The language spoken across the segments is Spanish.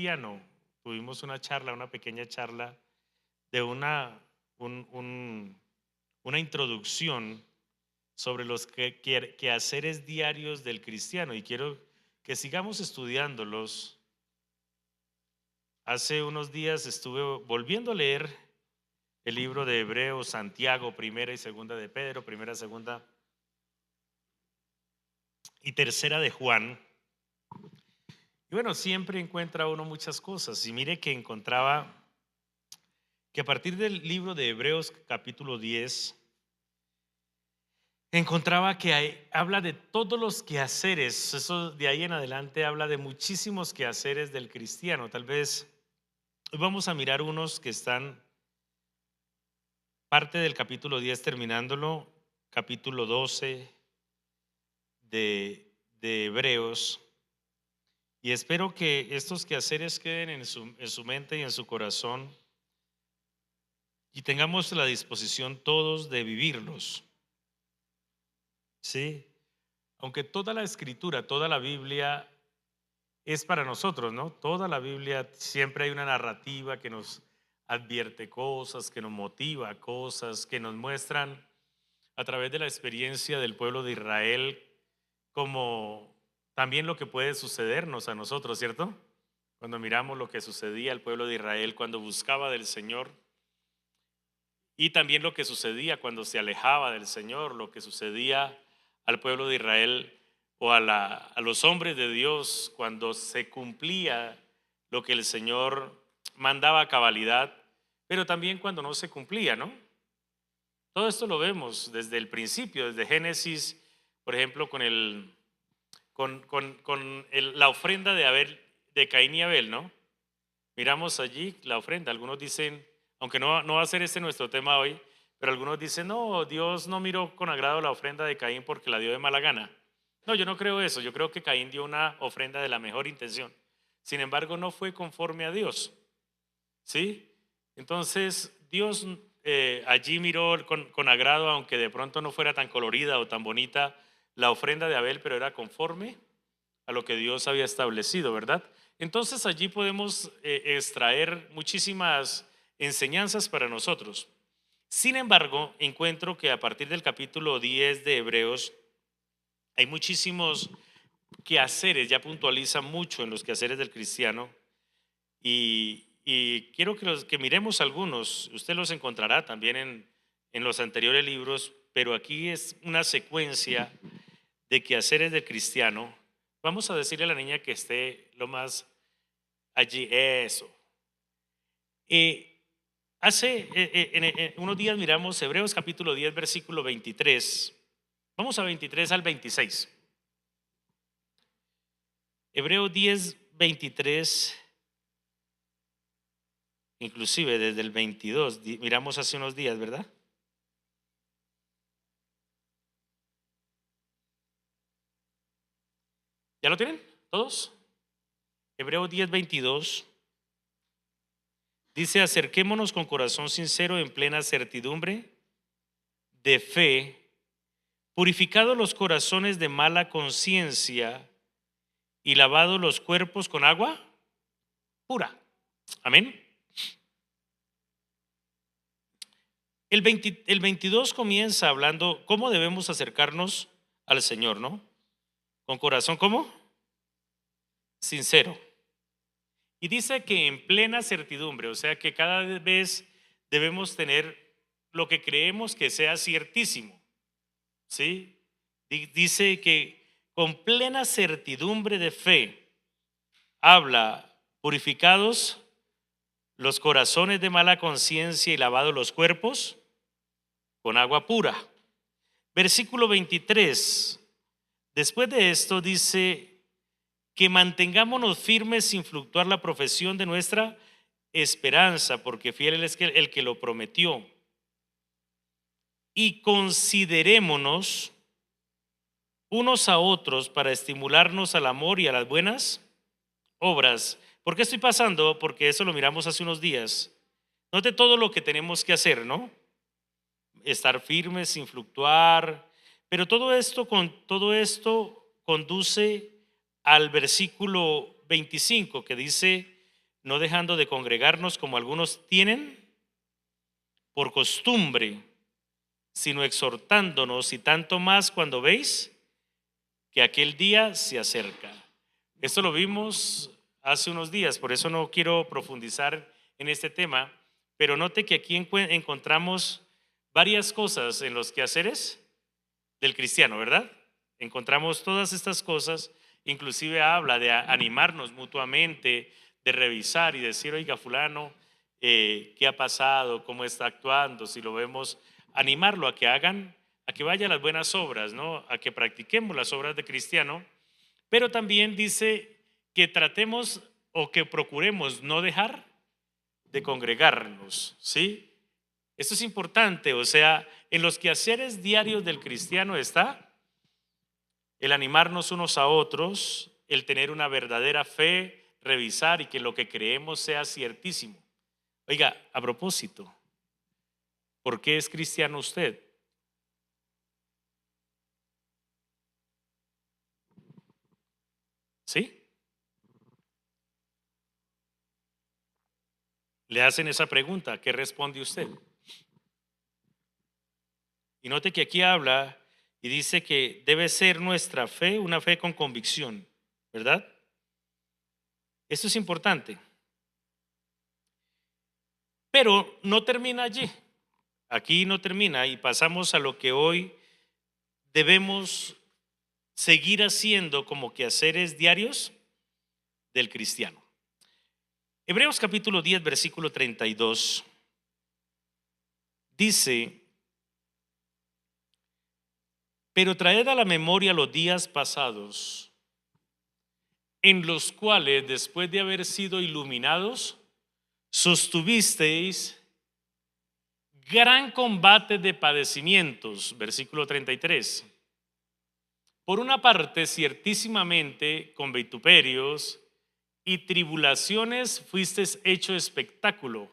cristiano, tuvimos una charla, una pequeña charla de una introducción sobre los quehaceres diarios del cristiano y quiero que sigamos estudiándolos. Hace unos días estuve volviendo a leer el libro de Hebreos, Santiago, primera y segunda de Pedro, primera, segunda y tercera de Juan. Y bueno, siempre encuentra uno muchas cosas. Y mire que encontraba que a partir del libro de Hebreos capítulo 10 encontraba que habla de todos los quehaceres. Eso de ahí en adelante habla de muchísimos quehaceres del cristiano. Tal vez hoy vamos a mirar unos que están parte del capítulo 10 terminándolo, capítulo 12 de Hebreos. Y espero que estos quehaceres queden en su mente y en su corazón y tengamos la disposición todos de vivirlos. Sí, aunque toda la escritura, toda la Biblia es para nosotros, ¿no? Toda la Biblia siempre hay una narrativa que nos advierte cosas, que nos motiva cosas, que nos muestran a través de la experiencia del pueblo de Israel como también lo que puede sucedernos a nosotros, ¿cierto? Cuando miramos lo que sucedía al pueblo de Israel cuando buscaba del Señor y también lo que sucedía cuando se alejaba del Señor, lo que sucedía al pueblo de Israel o a los hombres de Dios cuando se cumplía lo que el Señor mandaba a cabalidad, pero también cuando no se cumplía, ¿no? Todo esto lo vemos desde el principio, desde Génesis, por ejemplo, la ofrenda de Abel, de Caín y Abel, ¿no? Miramos allí la ofrenda. Algunos dicen, aunque no va a ser este nuestro tema hoy, pero algunos dicen, no, Dios no miró con agrado la ofrenda de Caín porque la dio de mala gana. No, yo no creo eso. Yo creo que Caín dio una ofrenda de la mejor intención. Sin embargo, no fue conforme a Dios. ¿Sí? Entonces, Dios allí miró con agrado, aunque de pronto no fuera tan colorida o tan bonita la ofrenda de Abel, pero era conforme a lo que Dios había establecido, ¿verdad? Entonces allí podemos extraer muchísimas enseñanzas para nosotros. Sin embargo, encuentro que a partir del capítulo 10 de Hebreos hay muchísimos quehaceres, ya puntualiza mucho en los quehaceres del cristiano y quiero que miremos algunos. Usted los encontrará también en los anteriores libros, pero aquí es una secuencia de quehaceres del cristiano. Vamos a decirle a la niña que esté lo más allí, eso. Hace unos días miramos Hebreos capítulo 10, versículo 23. Vamos a 23 al 26. Hebreos 10, 23, inclusive desde el 22, miramos hace unos días, ¿verdad? ¿Ya lo tienen todos? Hebreos 10, 22 dice, acerquémonos con corazón sincero en plena certidumbre de fe, purificados los corazones de mala conciencia y lavados los cuerpos con agua pura. Amén. El 22 comienza hablando cómo debemos acercarnos al Señor, ¿no? Con corazón, ¿cómo? Sincero. Y dice que en plena certidumbre, o sea que cada vez debemos tener lo que creemos que sea ciertísimo, ¿sí? Dice que con plena certidumbre de fe habla purificados los corazones de mala conciencia y lavados los cuerpos con agua pura. Versículo 23. Después de esto dice que mantengámonos firmes sin fluctuar la profesión de nuestra esperanza, porque fiel es el que lo prometió. Y considerémonos unos a otros para estimularnos al amor y a las buenas obras. ¿Por qué estoy pasando? Porque eso lo miramos hace unos días. Note todo lo que tenemos que hacer, ¿no? Estar firmes sin fluctuar, pero todo esto conduce al versículo 25 que dice no dejando de congregarnos como algunos tienen por costumbre, sino exhortándonos, y tanto más cuando veis que aquel día se acerca. Esto lo vimos hace unos días, por eso no quiero profundizar en este tema, pero note que aquí encontramos varias cosas en los quehaceres del cristiano, ¿verdad? Encontramos todas estas cosas, inclusive habla de animarnos mutuamente, de revisar y decir, oiga, fulano, ¿qué ha pasado? ¿Cómo está actuando? Si lo vemos, animarlo a que hagan, a que vaya a las buenas obras, ¿no? A que practiquemos las obras de cristiano, pero también dice que tratemos o que procuremos no dejar de congregarnos, ¿sí? Esto es importante, o sea, en los quehaceres diarios del cristiano está el animarnos unos a otros, el tener una verdadera fe, revisar y que lo que creemos sea ciertísimo. Oiga, a propósito, ¿por qué es cristiano usted? ¿Sí? Le hacen esa pregunta, ¿qué responde usted? Y note que aquí habla y dice que debe ser nuestra fe una fe con convicción, ¿verdad? Esto es importante. Pero no termina allí. Aquí no termina y pasamos a lo que hoy debemos seguir haciendo como quehaceres diarios del cristiano. Hebreos capítulo 10, versículo 32 dice: pero traed a la memoria los días pasados, en los cuales, después de haber sido iluminados, sostuvisteis gran combate de padecimientos. Versículo 33. Por una parte, ciertísimamente, con vituperios y tribulaciones fuisteis hecho espectáculo,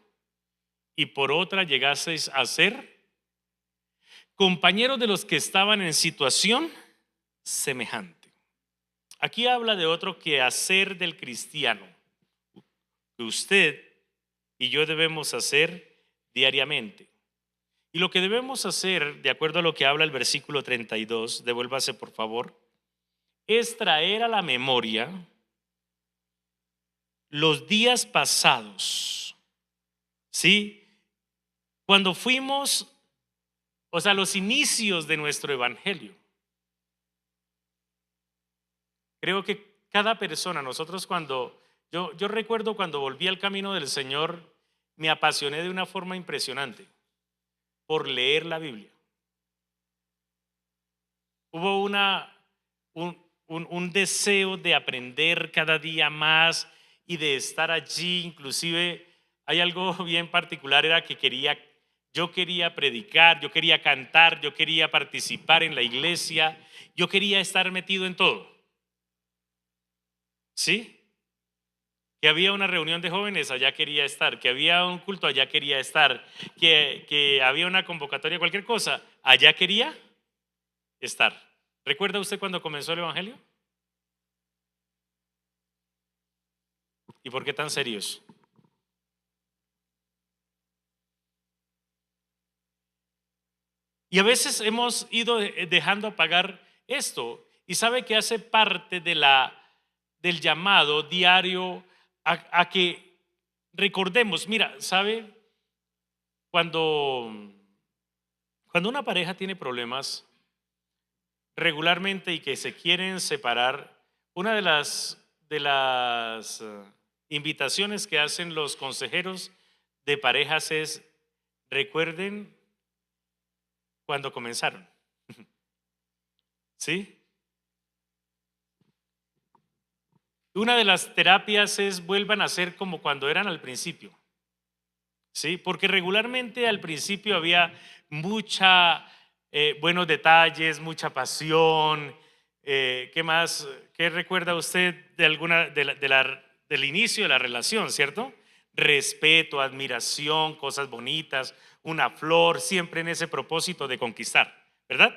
y por otra llegasteis a ser compañeros de los que estaban en situación semejante. Aquí habla de otro quehacer del cristiano que usted y yo debemos hacer diariamente. Y lo que debemos hacer, de acuerdo a lo que habla el versículo 32, devuélvase por favor, es traer a la memoria los días pasados, ¿sí? Cuando fuimos, o sea, los inicios de nuestro evangelio. Creo que cada persona, nosotros cuando, yo recuerdo cuando volví al camino del Señor, me apasioné de una forma impresionante por leer la Biblia. Hubo un deseo de aprender cada día más y de estar allí. Inclusive hay algo bien particular, era que yo quería predicar, yo quería cantar, yo quería participar en la iglesia, yo quería estar metido en todo. ¿Sí? Que había una reunión de jóvenes, allá quería estar, que había un culto, allá quería estar, que había una convocatoria, cualquier cosa, allá quería estar. ¿Recuerda usted cuando comenzó el evangelio? ¿Y por qué tan serios? Y a veces hemos ido dejando apagar esto, y sabe que hace parte del llamado diario a que recordemos. Mira, ¿sabe? Cuando, cuando una pareja tiene problemas regularmente y que se quieren separar, una de las invitaciones que hacen los consejeros de parejas es: recuerden cuando comenzaron. ¿Sí? Una de las terapias es: vuelvan a ser como cuando eran al principio. ¿Sí? Porque regularmente al principio había buenos detalles, mucha pasión. ¿Qué más? ¿Qué recuerda usted de alguna del inicio de la relación, cierto? Respeto, admiración, cosas bonitas, una flor, siempre en ese propósito de conquistar, ¿verdad?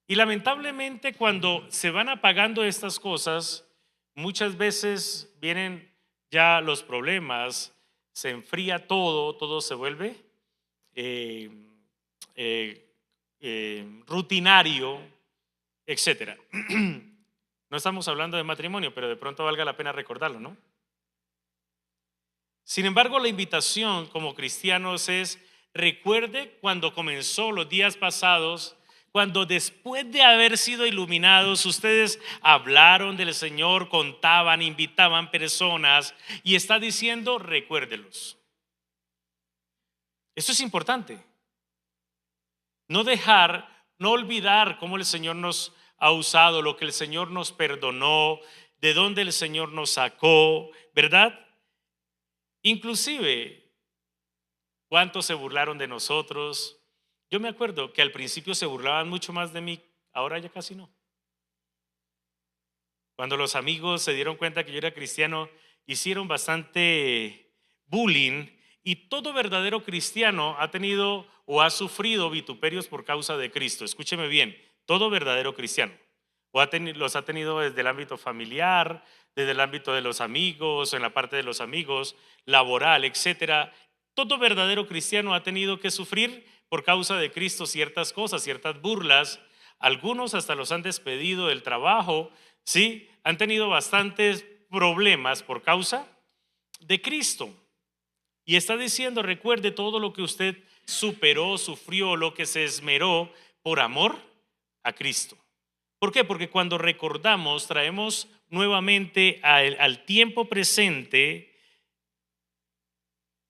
Y lamentablemente, cuando se van apagando estas cosas, muchas veces vienen ya los problemas, se enfría todo, todo se vuelve eh, rutinario, etcétera. No estamos hablando de matrimonio, pero de pronto valga la pena recordarlo, ¿no? Sin embargo, la invitación como cristianos es: recuerde cuando comenzó los días pasados, cuando después de haber sido iluminados, ustedes hablaron del Señor, contaban, invitaban personas, y está diciendo: recuérdelos. Esto es importante. No dejar, no olvidar cómo el Señor nos ha usado, lo que el Señor nos perdonó, de dónde el Señor nos sacó, ¿verdad? Inclusive, cuántos se burlaron de nosotros. Yo me acuerdo que al principio se burlaban mucho más de mí, ahora ya casi no. Cuando los amigos se dieron cuenta que yo era cristiano, hicieron bastante bullying, y todo verdadero cristiano ha tenido o ha sufrido vituperios por causa de Cristo. Escúcheme bien, todo verdadero cristiano los ha tenido desde el ámbito familiar, desde el ámbito de los amigos, en la parte de los amigos, laboral, etcétera. Todo verdadero cristiano ha tenido que sufrir por causa de Cristo ciertas cosas, ciertas burlas. Algunos hasta los han despedido del trabajo, ¿sí? Han tenido bastantes problemas por causa de Cristo. Y está diciendo: recuerde todo lo que usted superó, sufrió, lo que se esmeró por amor a Cristo. ¿Por qué? Porque cuando recordamos, traemos nuevamente al tiempo presente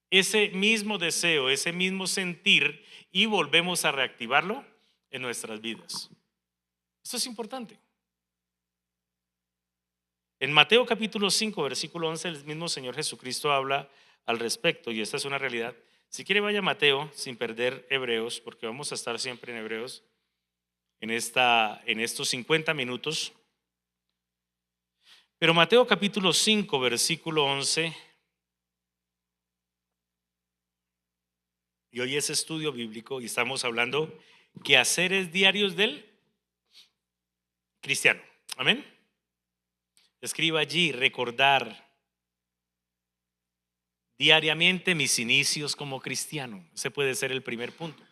ese mismo deseo, ese mismo sentir, y volvemos a reactivarlo en nuestras vidas. Esto es importante. En Mateo capítulo 5, versículo 11, el mismo Señor Jesucristo habla al respecto, y esta es una realidad. Si quiere, vaya a Mateo sin perder Hebreos, porque vamos a estar siempre en Hebreos en estos 50 minutos. Pero Mateo capítulo 5, versículo 11, y hoy es estudio bíblico y estamos hablando quehaceres diarios del cristiano. Amén. Escriba allí: recordar diariamente mis inicios como cristiano. Ese puede ser el primer punto.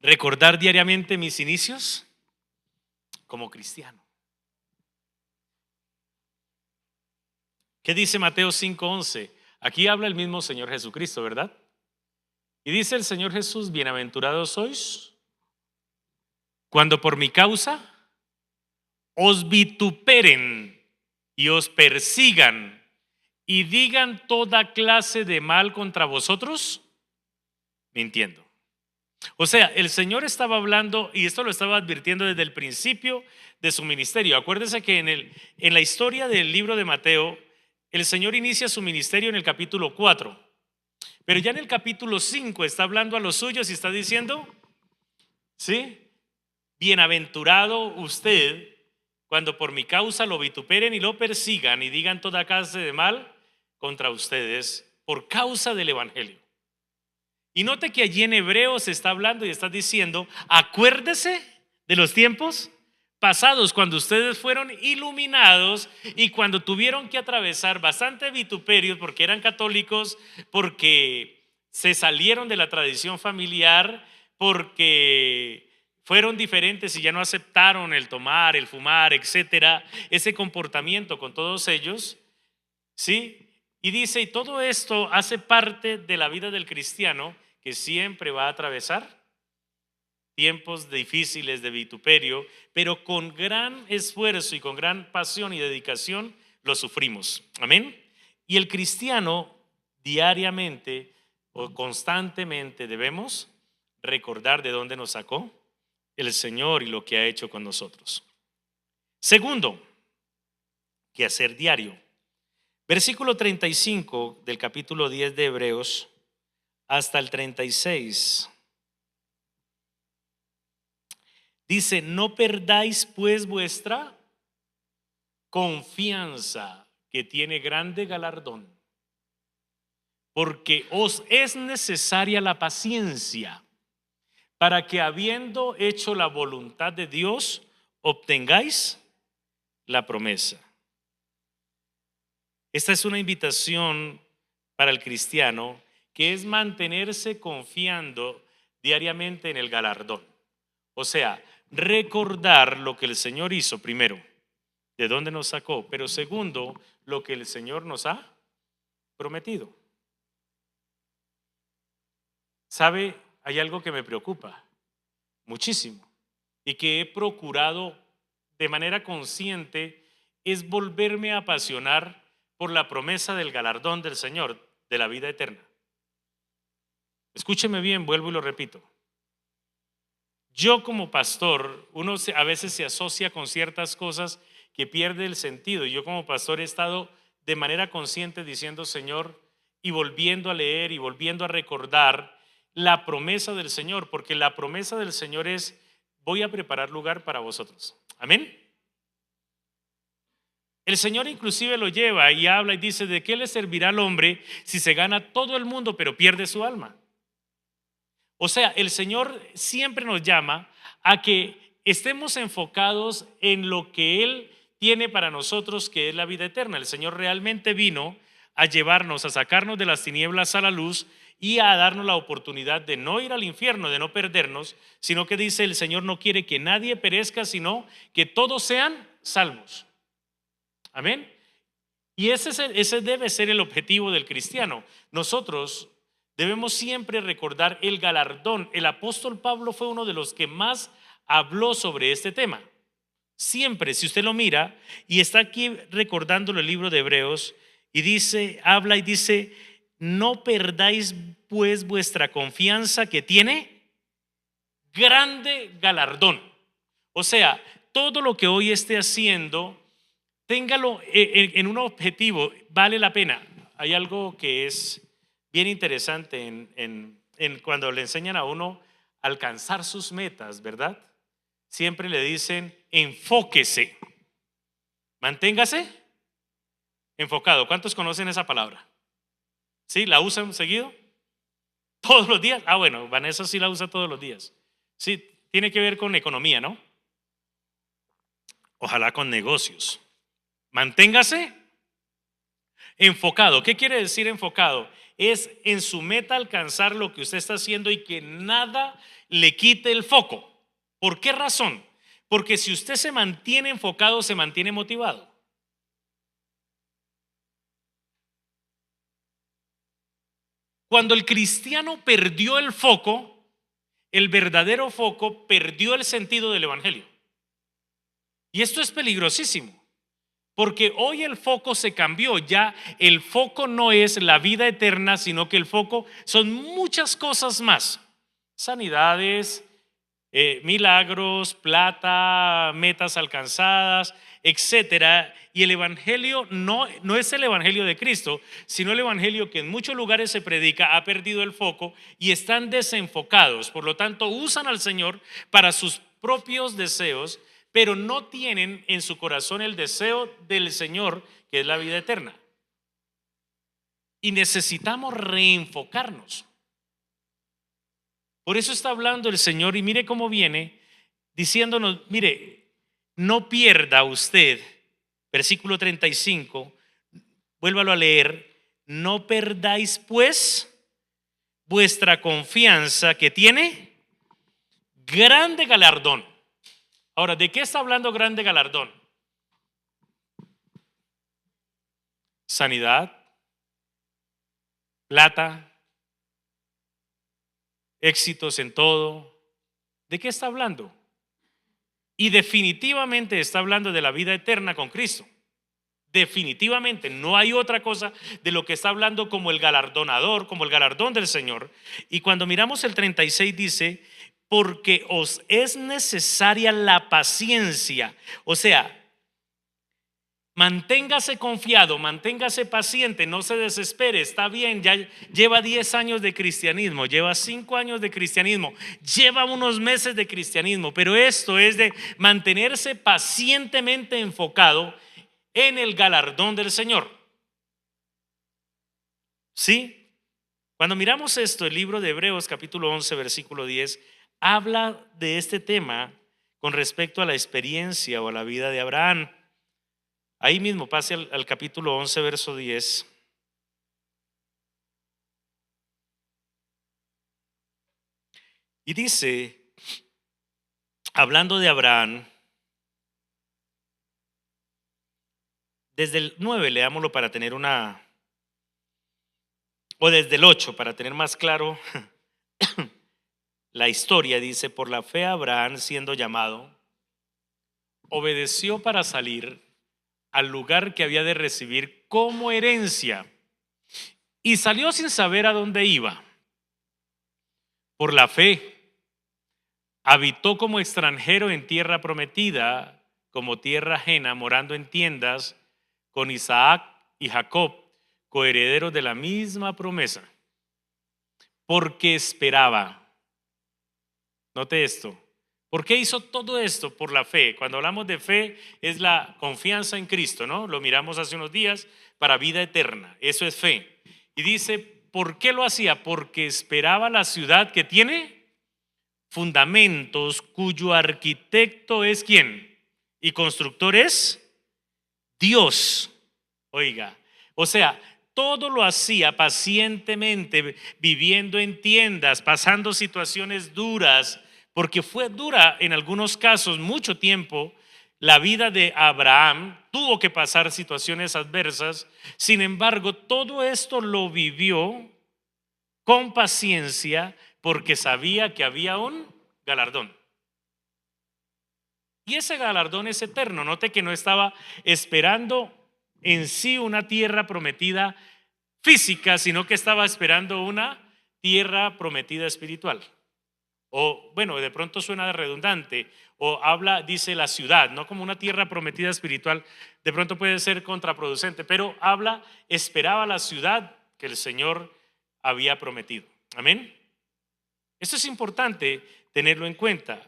Recordar diariamente mis inicios como cristiano. ¿Qué dice Mateo 5:11? Aquí habla el mismo Señor Jesucristo, ¿verdad? Y dice el Señor Jesús: bienaventurados sois cuando por mi causa os vituperen y os persigan y digan toda clase de mal contra vosotros, mintiendo. O sea, el Señor estaba hablando, y esto lo estaba advirtiendo desde el principio de su ministerio. Acuérdense que en la historia del libro de Mateo, el Señor inicia su ministerio en el capítulo 4, pero ya en el capítulo 5 está hablando a los suyos y está diciendo: ¿sí? Bienaventurado usted cuando por mi causa lo vituperen y lo persigan y digan toda clase de mal contra ustedes por causa del evangelio. Y note que allí en Hebreos está hablando y está diciendo: acuérdese de los tiempos pasados, cuando ustedes fueron iluminados y cuando tuvieron que atravesar bastante vituperios porque eran católicos, porque se salieron de la tradición familiar, porque fueron diferentes y ya no aceptaron el tomar, el fumar, etcétera, ese comportamiento con todos ellos, ¿sí? Y dice: y todo esto hace parte de la vida del cristiano, que siempre va a atravesar tiempos difíciles de vituperio, pero con gran esfuerzo y con gran pasión y dedicación lo sufrimos. Amén. Y el cristiano diariamente o constantemente debemos recordar de dónde nos sacó el Señor y lo que ha hecho con nosotros. Segundo, quehacer diario. Versículo 35 del capítulo 10 de Hebreos hasta el 36. Dice: no perdáis pues vuestra confianza, que tiene grande galardón, porque os es necesaria la paciencia, para que habiendo hecho la voluntad de Dios, obtengáis la promesa. Esta es una invitación para el cristiano que es mantenerse confiando diariamente en el galardón. O sea, recordar lo que el Señor hizo primero, de dónde nos sacó, pero segundo, lo que el Señor nos ha prometido. ¿Sabe? Hay algo que me preocupa muchísimo y que he procurado de manera consciente es volverme a apasionar por la promesa del galardón del Señor, de la vida eterna. Escúcheme bien, vuelvo y lo repito. Yo como pastor, a veces se asocia con ciertas cosas que pierde el sentido. Yo como pastor he estado de manera consciente diciendo, Señor, y volviendo a leer y volviendo a recordar la promesa del Señor, porque la promesa del Señor es, voy a preparar lugar para vosotros. Amén. El Señor inclusive lo lleva y habla y dice, ¿de qué le servirá al hombre si se gana todo el mundo pero pierde su alma? O sea, el Señor siempre nos llama a que estemos enfocados en lo que Él tiene para nosotros, que es la vida eterna. El Señor realmente vino a llevarnos, a sacarnos de las tinieblas a la luz y a darnos la oportunidad de no ir al infierno, de no perdernos, sino que dice el Señor no quiere que nadie perezca, sino que todos sean salvos. Amén. Y ese debe ser el objetivo del cristiano. Nosotros debemos siempre recordar el galardón. El apóstol Pablo fue uno de los que más habló sobre este tema. Siempre, si usted lo mira, y está aquí recordándolo el libro de Hebreos, y dice, habla y dice, no perdáis pues vuestra confianza que tiene grande galardón. O sea, todo lo que hoy esté haciendo, téngalo en un objetivo, vale la pena. Hay algo que es bien interesante en cuando le enseñan a uno a alcanzar sus metas, ¿verdad? Siempre le dicen, enfóquese, manténgase enfocado. ¿Cuántos conocen esa palabra? ¿Sí? ¿La usan seguido? ¿Todos los días? Ah, bueno, Vanessa sí la usa todos los días. Sí, tiene que ver con economía, ¿no? Ojalá con negocios. Manténgase enfocado. ¿Qué quiere decir enfocado? Es en su meta alcanzar lo que usted está haciendo y que nada le quite el foco. ¿Por qué razón? Porque si usted se mantiene enfocado, se mantiene motivado. Cuando el cristiano perdió el foco, el verdadero foco perdió el sentido del evangelio. Y esto es peligrosísimo. Porque hoy el foco se cambió, ya el foco no es la vida eterna, sino que el foco son muchas cosas más. Sanidades, milagros, plata, metas alcanzadas, etcétera. Y el evangelio no es el evangelio de Cristo, sino el evangelio que en muchos lugares se predica, ha perdido el foco y están desenfocados. Por lo tanto, usan al Señor para sus propios deseos, pero no tienen en su corazón el deseo del Señor, que es la vida eterna. Y necesitamos reenfocarnos. Por eso está hablando el Señor y mire cómo viene diciéndonos, mire, no pierda usted, versículo 35, vuélvalo a leer, no perdáis pues vuestra confianza que tiene grande galardón. Ahora, ¿de qué está hablando grande galardón? Sanidad, plata, éxitos en todo. ¿De qué está hablando? Y definitivamente está hablando de la vida eterna con Cristo. Definitivamente no hay otra cosa de lo que está hablando como el galardonador, como el galardón del Señor. Y cuando miramos el 36 dice, porque os es necesaria la paciencia. O sea, manténgase confiado, manténgase paciente, no se desespere, está bien, ya lleva 10 años de cristianismo, lleva 5 años de cristianismo, lleva unos meses de cristianismo, pero esto es de mantenerse pacientemente enfocado en el galardón del Señor. ¿Sí? Cuando miramos esto, el libro de Hebreos capítulo 11 versículo 10 habla de este tema con respecto a la experiencia o a la vida de Abraham. Ahí mismo, pase al capítulo 11, verso 10. Y dice, hablando de Abraham, desde el 9, leámoslo para tener o desde el 8, para tener más claro la historia. Dice, por la fe Abraham, siendo llamado, obedeció para salir al lugar que había de recibir como herencia y salió sin saber a dónde iba. Por la fe habitó como extranjero en tierra prometida, como tierra ajena, morando en tiendas con Isaac y Jacob, coherederos de la misma promesa, porque esperaba. Note esto. ¿Por qué hizo todo esto? Por la fe. Cuando hablamos de fe es la confianza en Cristo, ¿no? Lo miramos hace unos días, para vida eterna. Eso es fe. Y dice, ¿por qué lo hacía? Porque esperaba la ciudad que tiene fundamentos, cuyo arquitecto es ¿quién? Y constructor es Dios. Oiga, o sea, todo lo hacía pacientemente, viviendo en tiendas, pasando situaciones duras, porque fue dura en algunos casos, mucho tiempo. La vida de Abraham tuvo que pasar situaciones adversas. Sin embargo, todo esto lo vivió con paciencia porque sabía que había un galardón. Y ese galardón es eterno. Note que no estaba esperando en sí una tierra prometida física, sino que estaba esperando una tierra prometida espiritual. O bueno, de pronto suena redundante, o habla, dice la ciudad, no como una tierra prometida espiritual, de pronto puede ser contraproducente, pero habla, esperaba la ciudad que el Señor había prometido. Amén. Esto es importante tenerlo en cuenta.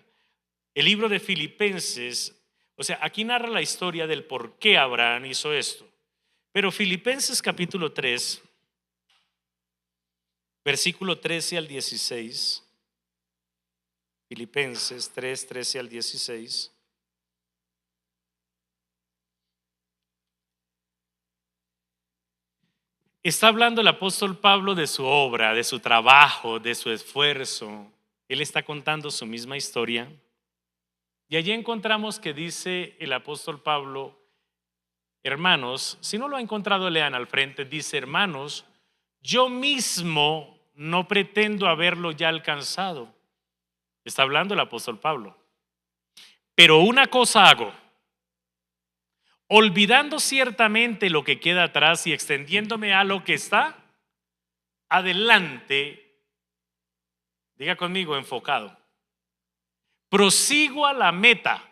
El libro de Filipenses, o sea, aquí narra la historia del por qué Abraham hizo esto. Pero Filipenses capítulo 3, versículo 13 al 16. Filipenses 3, 13 al 16. Está hablando el apóstol Pablo de su obra, de su trabajo, de su esfuerzo. Él está contando su misma historia. Y allí encontramos que dice el apóstol Pablo, hermanos, si no lo ha encontrado, lean al frente, dice, hermanos, yo mismo no pretendo haberlo ya alcanzado. Está hablando el apóstol Pablo. Pero una cosa hago, olvidando ciertamente lo que queda atrás y extendiéndome a lo que está adelante, diga conmigo, enfocado. Prosigo a la meta,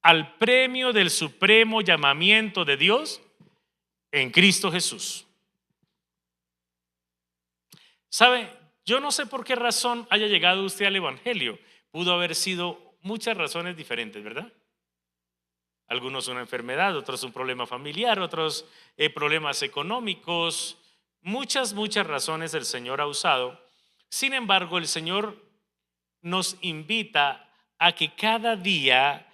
al premio del supremo llamamiento de Dios en Cristo Jesús. ¿Sabe? Yo no sé por qué razón haya llegado usted al Evangelio. Pudo haber sido muchas razones diferentes, ¿verdad? Algunos una enfermedad, otros un problema familiar, otros problemas económicos. Muchas razones el Señor ha usado. Sin embargo, el Señor nos invita a que cada día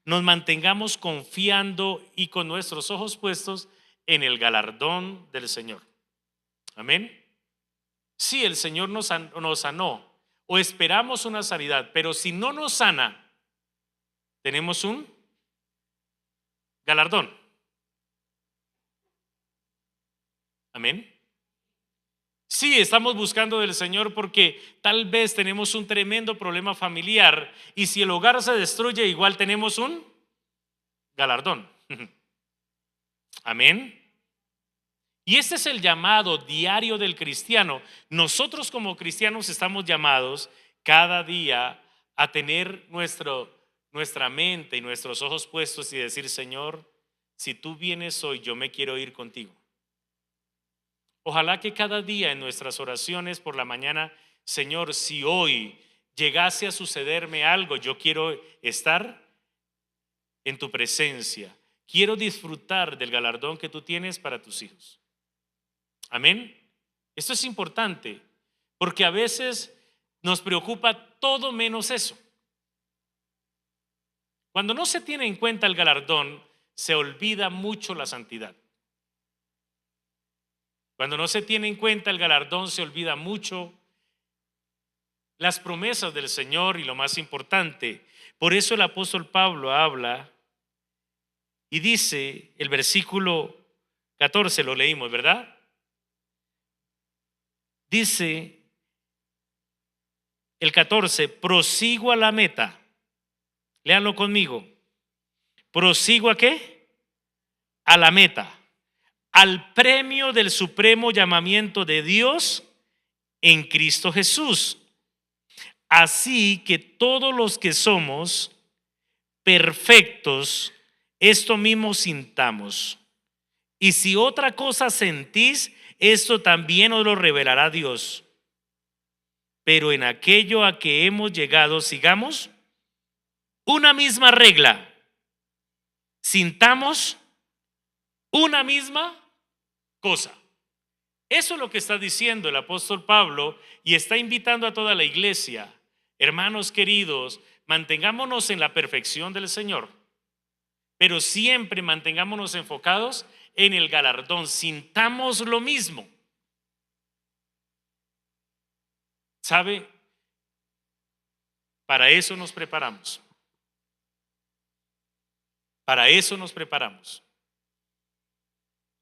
nos mantengamos confiando y con nuestros ojos puestos en el galardón del Señor. Amén. Si el Señor nos sanó o esperamos una sanidad, pero si no nos sana, tenemos un galardón. Amén. Sí, estamos buscando del Señor porque tal vez tenemos un tremendo problema familiar y si el hogar se destruye, igual tenemos un galardón. Amén. Y este es el llamado diario del cristiano. Nosotros como cristianos estamos llamados cada día a tener nuestra mente y nuestros ojos puestos y decir, Señor, si tú vienes hoy, yo me quiero ir contigo. Ojalá que cada día en nuestras oraciones por la mañana, Señor, si hoy llegase a sucederme algo, yo quiero estar en tu presencia. Quiero disfrutar del galardón que tú tienes para tus hijos. Amén. Esto es importante porque a veces nos preocupa todo menos eso. Cuando no se tiene en cuenta el galardón, se olvida mucho la santidad. Cuando no se tiene en cuenta el galardón, se olvida mucho las promesas del Señor y lo más importante. Por eso el apóstol Pablo habla y dice, el versículo 14 lo leímos, ¿verdad? Dice el 14, prosigo a la meta. Léanlo conmigo. ¿Prosigo a qué? A la meta, al premio del supremo llamamiento de Dios en Cristo Jesús. Así que todos los que somos perfectos, esto mismo sintamos. Y si otra cosa sentís, esto también os lo revelará Dios. Pero en aquello a que hemos llegado, sigamos una misma regla. Sintamos una misma cosa. Eso es lo que está diciendo el apóstol Pablo y está invitando a toda la iglesia. Hermanos queridos, mantengámonos en la perfección del Señor, pero siempre mantengámonos enfocados en el galardón. Sintamos lo mismo. ¿Sabe? Para eso nos preparamos. Para eso nos preparamos.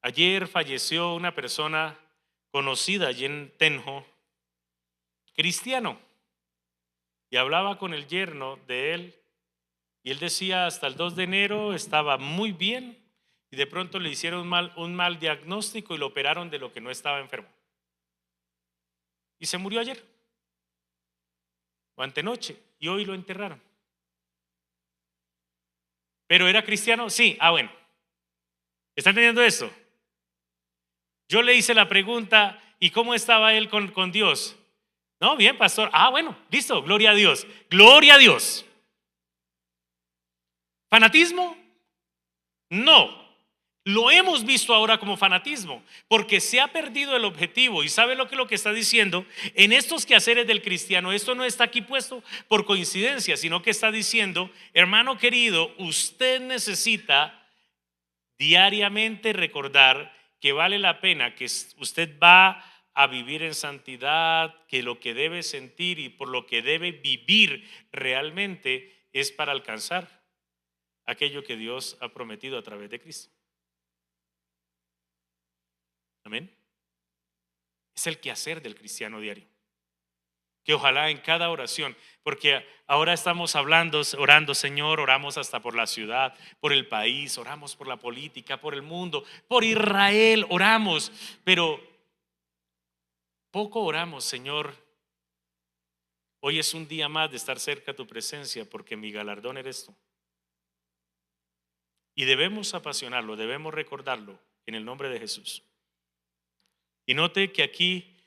Ayer falleció una persona conocida allí en Tenjo, cristiano, y hablaba con el yerno de él, y él decía hasta el 2 de enero estaba muy bien, y de pronto le hicieron un mal diagnóstico y lo operaron de lo que no estaba enfermo. Y se murió ayer, o antenoche, y hoy lo enterraron. ¿Pero era cristiano? Sí. Bueno. ¿Están entendiendo esto? Yo le hice la pregunta, ¿y cómo estaba él con Dios? No, bien, pastor. Bueno, listo, gloria a Dios. Gloria a Dios. ¿Fanatismo? No. Lo hemos visto ahora como fanatismo, porque se ha perdido el objetivo. ¿Y sabe lo que está diciendo? En estos quehaceres del cristiano, esto no está aquí puesto por coincidencia, sino que está diciendo, hermano querido, usted necesita diariamente recordar que vale la pena, que usted va a vivir en santidad, que lo que debe sentir y por lo que debe vivir realmente es para alcanzar aquello que Dios ha prometido a través de Cristo. Amén. Es el quehacer del cristiano diario. Que ojalá en cada oración, porque ahora estamos orando, Señor, oramos hasta por la ciudad, por el país, oramos por la política, por el mundo, por Israel, oramos, pero poco oramos, Señor. Hoy es un día más de estar cerca de tu presencia, porque mi galardón eres tú. Y debemos apasionarlo, debemos recordarlo en el nombre de Jesús. Y note que aquí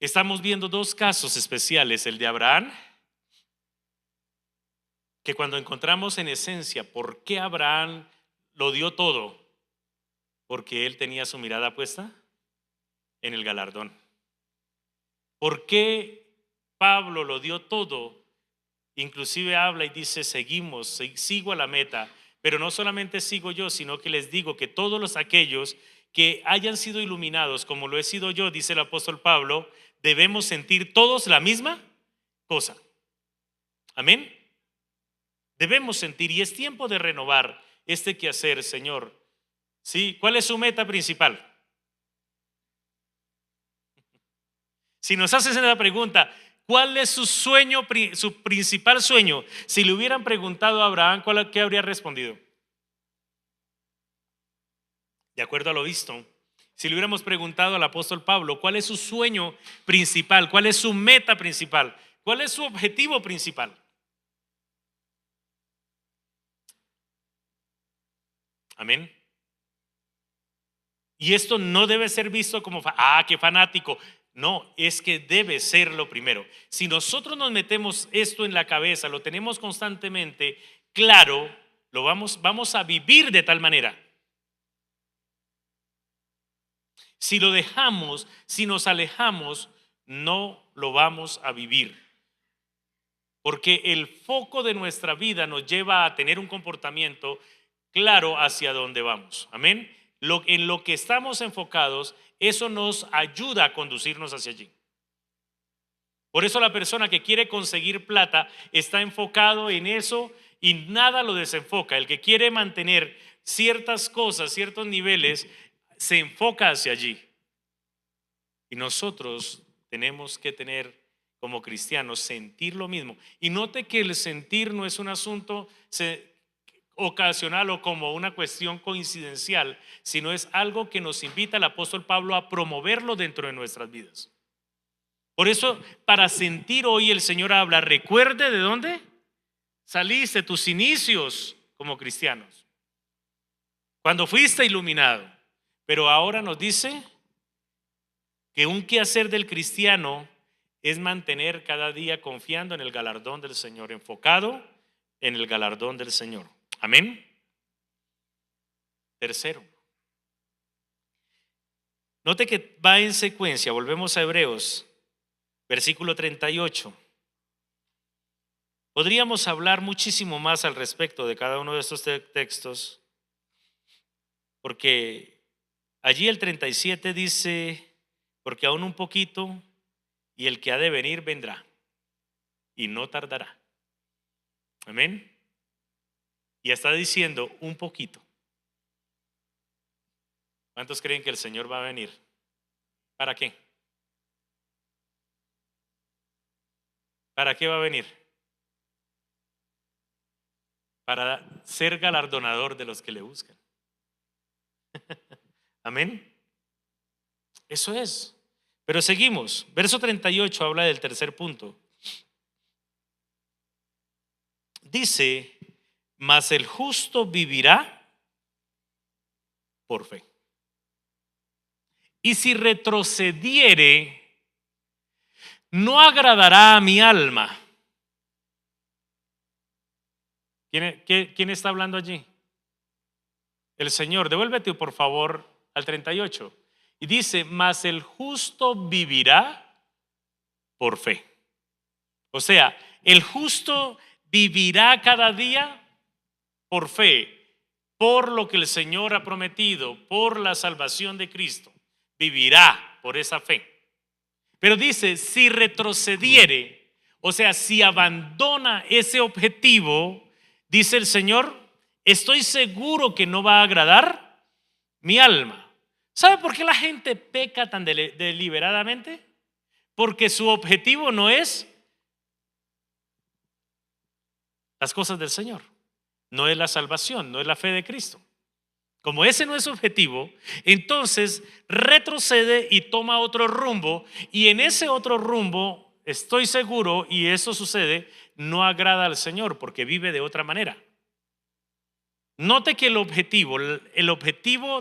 estamos viendo dos casos especiales, el de Abraham, que cuando encontramos en esencia por qué Abraham lo dio todo, porque él tenía su mirada puesta en el galardón. ¿Por qué Pablo lo dio todo? Inclusive habla y dice, sigo a la meta, pero no solamente sigo yo, sino que les digo que todos aquellos que hayan sido iluminados como lo he sido yo, dice el apóstol Pablo, debemos sentir todos la misma cosa. Amén. Debemos sentir, y es tiempo de renovar este quehacer, Señor. ¿Sí? ¿Cuál es su meta principal? Si nos haces la pregunta, ¿cuál es su sueño, su principal sueño? Si le hubieran preguntado a Abraham, ¿qué habría respondido? De acuerdo a lo visto, si le hubiéramos preguntado al apóstol Pablo, ¿cuál es su sueño principal? ¿Cuál es su meta principal? ¿Cuál es su objetivo principal? Amén. Y esto no debe ser visto como, qué fanático. No, es que debe ser lo primero. Si nosotros nos metemos esto en la cabeza, lo tenemos constantemente claro, lo vamos a vivir de tal manera. Si lo dejamos, si nos alejamos, no lo vamos a vivir. Porque el foco de nuestra vida nos lleva a tener un comportamiento claro hacia dónde vamos. Amén. En lo que estamos enfocados, eso nos ayuda a conducirnos hacia allí. Por eso la persona que quiere conseguir plata está enfocado en eso y nada lo desenfoca. El que quiere mantener ciertas cosas, ciertos niveles, se enfoca hacia allí. Y nosotros tenemos que tener como cristianos sentir lo mismo. Y note que el sentir no es un asunto ocasional o como una cuestión coincidencial, sino es algo que nos invita el apóstol Pablo a promoverlo dentro de nuestras vidas. Por eso, para sentir hoy el Señor habla, recuerde de dónde saliste, tus inicios como cristianos, cuando fuiste iluminado. Pero ahora nos dice que un quehacer del cristiano es mantener cada día confiando en el galardón del Señor, enfocado en el galardón del Señor. Amén. Tercero, note que va en secuencia. Volvemos a Hebreos, versículo 38. Podríamos hablar muchísimo más al respecto de cada uno de estos textos, porque allí el 37 dice, porque aún un poquito y el que ha de venir vendrá y no tardará. Amén. Y está diciendo un poquito. ¿Cuántos creen que el Señor va a venir? ¿Para qué? ¿Para qué va a venir? Para ser galardonador de los que le buscan. Amén. Eso es. Pero seguimos. Verso 38 habla del tercer punto. Dice, mas el justo vivirá por fe. Y si retrocediere, no agradará a mi alma. ¿Quién está hablando allí? El Señor. Devuélvete por favor al 38. Y dice, mas el justo vivirá por fe. O sea, el justo vivirá cada día por fe, por lo que el Señor ha prometido, por la salvación de Cristo. Vivirá por esa fe. Pero dice, si retrocediere, o sea, si abandona ese objetivo, dice el Señor, estoy seguro que no va a agradar mi alma. ¿Sabe por qué la gente peca tan deliberadamente? Porque su objetivo no es las cosas del Señor, no es la salvación, no es la fe de Cristo. Como ese no es su objetivo, entonces retrocede y toma otro rumbo, y en ese otro rumbo, estoy seguro, y eso sucede, no agrada al Señor porque vive de otra manera. Note que el objetivo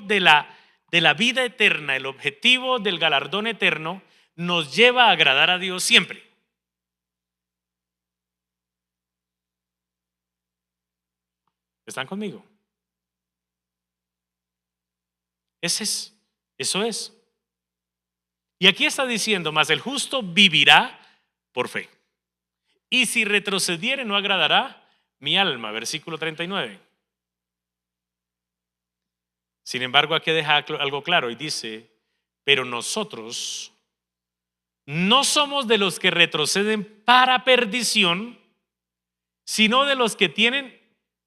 de la vida eterna, el objetivo del galardón eterno, nos lleva a agradar a Dios siempre. ¿Están conmigo? Eso es. Y aquí está diciendo, mas el justo vivirá por fe. Y si retrocediere, no agradará mi alma. Versículo 39. Sin embargo, aquí deja algo claro y dice, pero nosotros no somos de los que retroceden para perdición, sino de los que tienen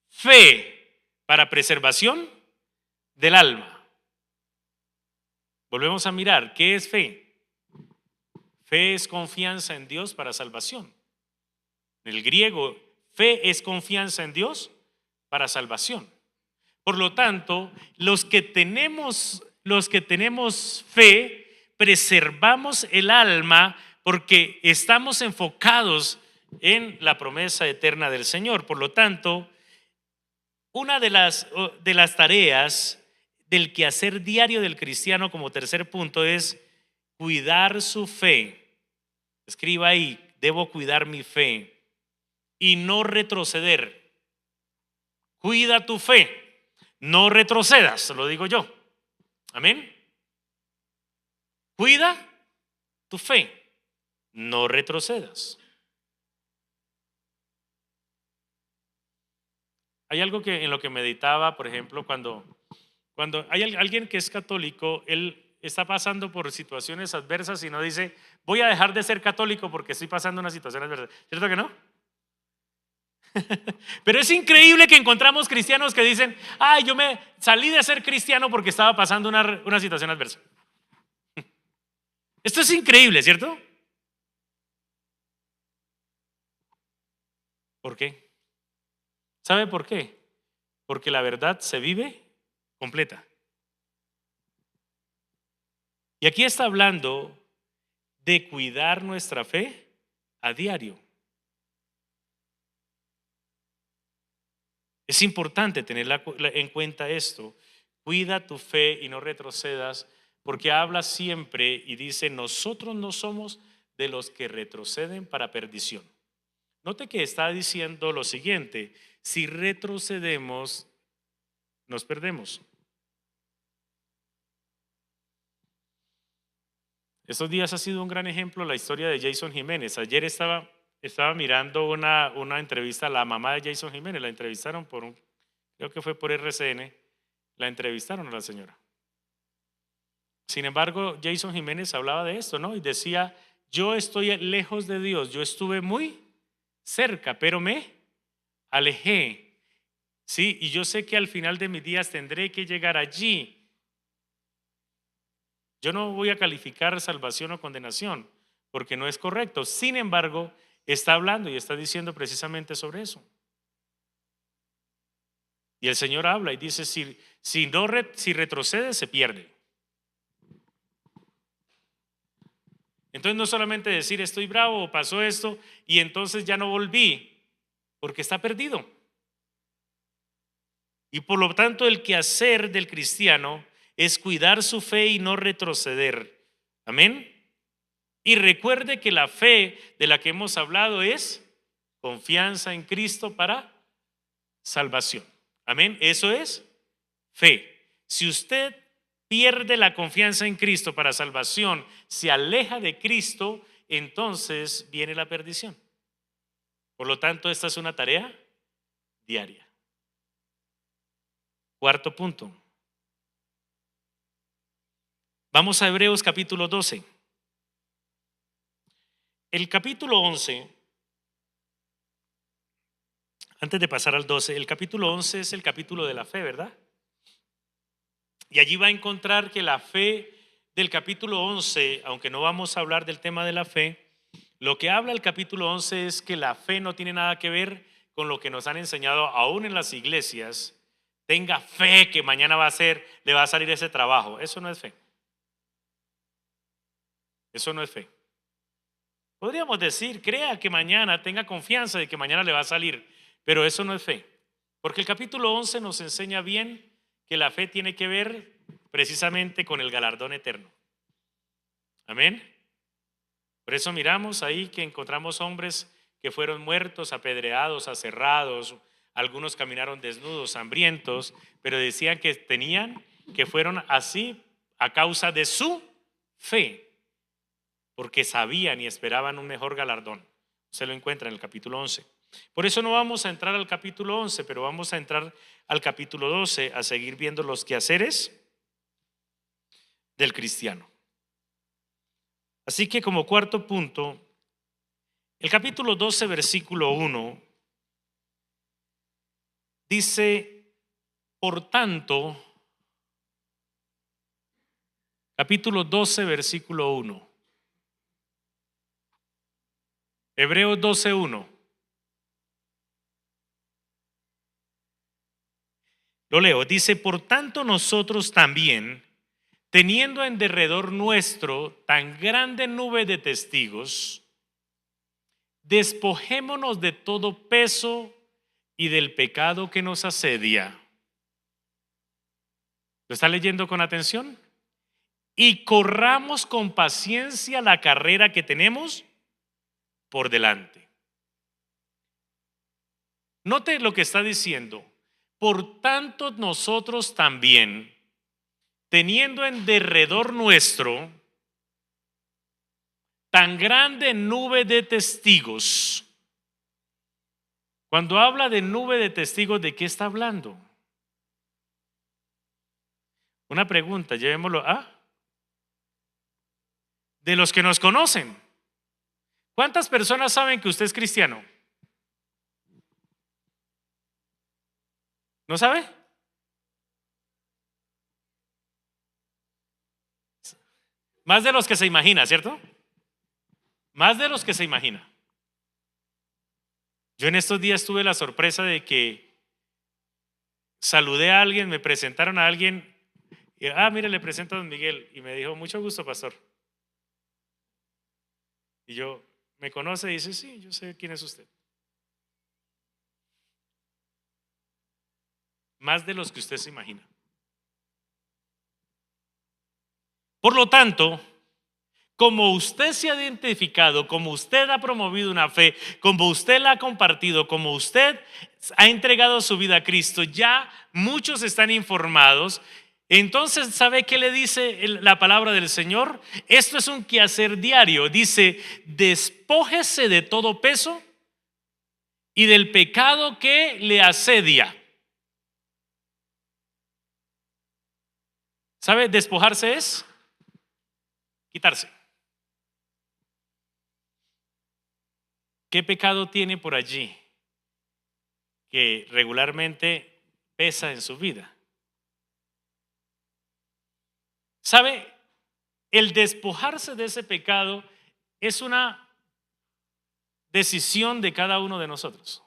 fe para preservación del alma. Volvemos a mirar, ¿qué es fe? Fe es confianza en Dios para salvación. En el griego, fe es confianza en Dios para salvación. Por lo tanto, los que tenemos fe, preservamos el alma porque estamos enfocados en la promesa eterna del Señor. Por lo tanto, una de las tareas del quehacer diario del cristiano como tercer punto es cuidar su fe. Escriba ahí, debo cuidar mi fe y no retroceder. Cuida tu fe, no retrocedas, lo digo yo. Amén. Cuida tu fe, no retrocedas. Hay algo que en lo que meditaba, por ejemplo, cuando hay alguien que es católico, él está pasando por situaciones adversas y no dice, voy a dejar de ser católico porque estoy pasando una situación adversa. ¿Cierto que no? Pero es increíble que encontramos cristianos que dicen, ay, yo me salí de ser cristiano porque estaba pasando una situación adversa. Esto es increíble, ¿cierto? ¿Por qué? ¿Sabe por qué? Porque la verdad se vive completa. Y aquí está hablando de cuidar nuestra fe a diario. Es importante tener en cuenta esto. Cuida tu fe y no retrocedas, porque habla siempre y dice, nosotros no somos de los que retroceden para perdición. Note que está diciendo lo siguiente, si retrocedemos, nos perdemos. Estos días ha sido un gran ejemplo la historia de Jason Jiménez. Ayer estaba mirando una entrevista a la mamá de Jason Jiménez, la entrevistaron creo que fue por RCN, la entrevistaron a la señora. Sin embargo, Jason Jiménez hablaba de esto, ¿no? Y decía, yo estoy lejos de Dios, yo estuve muy cerca, pero me alejé. Sí, y yo sé que al final de mis días tendré que llegar allí. Yo no voy a calificar salvación o condenación, porque no es correcto. Sin embargo, está hablando y está diciendo precisamente sobre eso. Y el Señor habla y dice, si retrocede, se pierde. Entonces no solamente decir estoy bravo o pasó esto y entonces ya no volví, porque está perdido. Y por lo tanto el quehacer del cristiano es cuidar su fe y no retroceder. Amén. Y recuerde que la fe de la que hemos hablado es confianza en Cristo para salvación. Amén. Eso es fe. Si usted pierde la confianza en Cristo para salvación, se aleja de Cristo, entonces viene la perdición. Por lo tanto, esta es una tarea diaria. Cuarto punto. Vamos a Hebreos capítulo 12. El capítulo 11, antes de pasar al 12, el capítulo 11 es el capítulo de la fe, ¿verdad? Y allí va a encontrar que la fe del capítulo 11, aunque no vamos a hablar del tema de la fe, lo que habla el capítulo 11 es que la fe no tiene nada que ver con lo que nos han enseñado aún en las iglesias. Tenga fe que mañana le va a salir ese trabajo. Eso no es fe. Eso no es fe. Podríamos decir, crea que mañana, tenga confianza de que mañana le va a salir, pero eso no es fe. Porque el capítulo 11 nos enseña bien que la fe tiene que ver precisamente con el galardón eterno. Amén. Por eso miramos ahí que encontramos hombres que fueron muertos, apedreados, aserrados, algunos caminaron desnudos, hambrientos, pero decían que fueron así a causa de su fe, porque sabían y esperaban un mejor galardón. Se lo encuentra en el capítulo 11. Por eso no vamos a entrar al capítulo 11, pero vamos a entrar al capítulo 12 a seguir viendo los quehaceres del cristiano. Así que como cuarto punto, el capítulo 12, versículo 1, dice, por tanto, capítulo 12, versículo 1. Hebreos 12, 1. Lo leo, dice, por tanto nosotros también, teniendo en derredor nuestro tan grande nube de testigos, despojémonos de todo peso y del pecado que nos asedia. ¿Lo está leyendo con atención? Y corramos con paciencia la carrera que tenemos por delante. Note lo que está diciendo. Por tanto, nosotros también, teniendo en derredor nuestro tan grande nube de testigos, Cuando habla de nube de testigos, ¿de qué está hablando? Una pregunta, llevémoslo a de los que nos conocen. ¿Cuántas personas saben que usted es cristiano? ¿No sabe? Más de los que se imagina, ¿cierto? Más de los que se imagina. Yo en estos días tuve la sorpresa de que saludé a alguien, me presentaron a alguien, y, mire, le presento a don Miguel, y me dijo, mucho gusto, pastor. Y yo, ¿me conoce? Y dice, sí, yo sé quién es usted. Más de los que usted se imagina. Por lo tanto, como usted se ha identificado, como usted ha promovido una fe, como usted la ha compartido, como usted ha entregado su vida a Cristo, ya muchos están informados. Entonces, ¿sabe qué le dice la palabra del Señor? Esto es un quehacer diario. Dice, despójese de todo peso y del pecado que le asedia. ¿Sabe? Despojarse es quitarse. ¿Qué pecado tiene por allí que regularmente pesa en su vida? ¿Sabe? El despojarse de ese pecado es una decisión de cada uno de nosotros.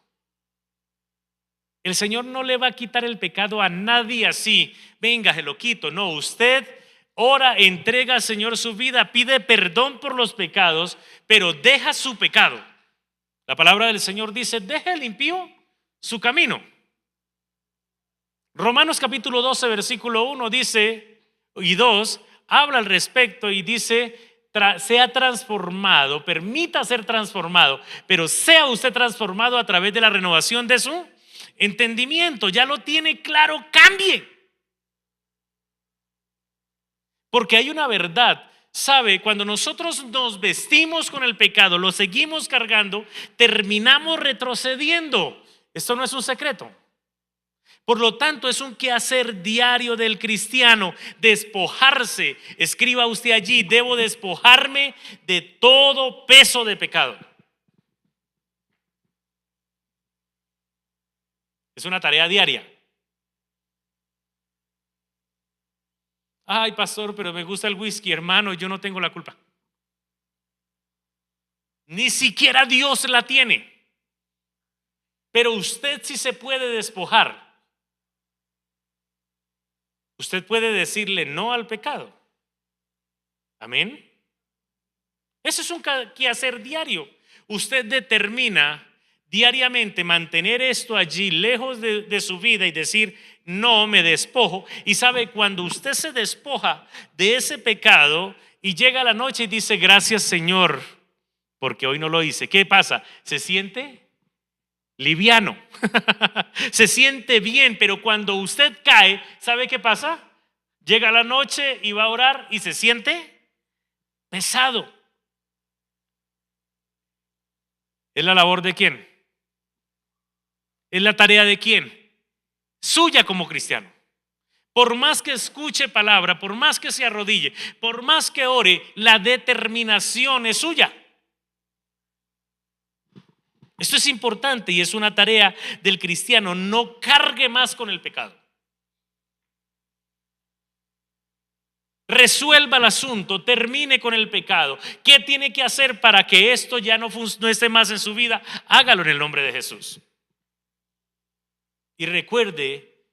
El Señor no le va a quitar el pecado a nadie así, venga, se lo quito. No, usted ora, entrega al Señor su vida, pide perdón por los pecados, pero deja su pecado. La palabra del Señor dice, deja el impío su camino. Romanos capítulo 12, versículo 1 dice, y 2, habla al respecto y dice, sea transformado, permita ser transformado, pero sea usted transformado a través de la renovación de su entendimiento. Ya lo tiene claro, cambie. Porque hay una verdad. Sabe, cuando nosotros nos vestimos con el pecado, lo seguimos cargando, terminamos retrocediendo. Esto no es un secreto. Por lo tanto, es un quehacer diario del cristiano, despojarse. Escriba usted allí, debo despojarme de todo peso de pecado. Es una tarea diaria. Ay, pastor, pero me gusta el whisky, hermano, yo no tengo la culpa. Ni siquiera Dios la tiene. Pero usted sí se puede despojar. Usted puede decirle no al pecado. Amén. Eso es un quehacer diario. Usted determina diariamente mantener esto allí lejos de su vida y decir, no, me despojo. Y sabe, cuando usted se despoja de ese pecado y llega a la noche y dice, gracias Señor, porque hoy no lo hice. ¿Qué pasa? Se siente liviano, se siente bien, pero cuando usted cae, ¿sabe qué pasa? Llega la noche y va a orar y se siente pesado. ¿Es la labor de quién? ¿Es la tarea de quién? Suya como cristiano. Por más que escuche palabra, por más que se arrodille, por más que ore, la determinación es suya. Esto es importante y es una tarea del cristiano. No cargue más con el pecado. Resuelva el asunto, termine con el pecado. ¿Qué tiene que hacer para que esto ya no esté más en su vida? Hágalo en el nombre de Jesús. Y recuerde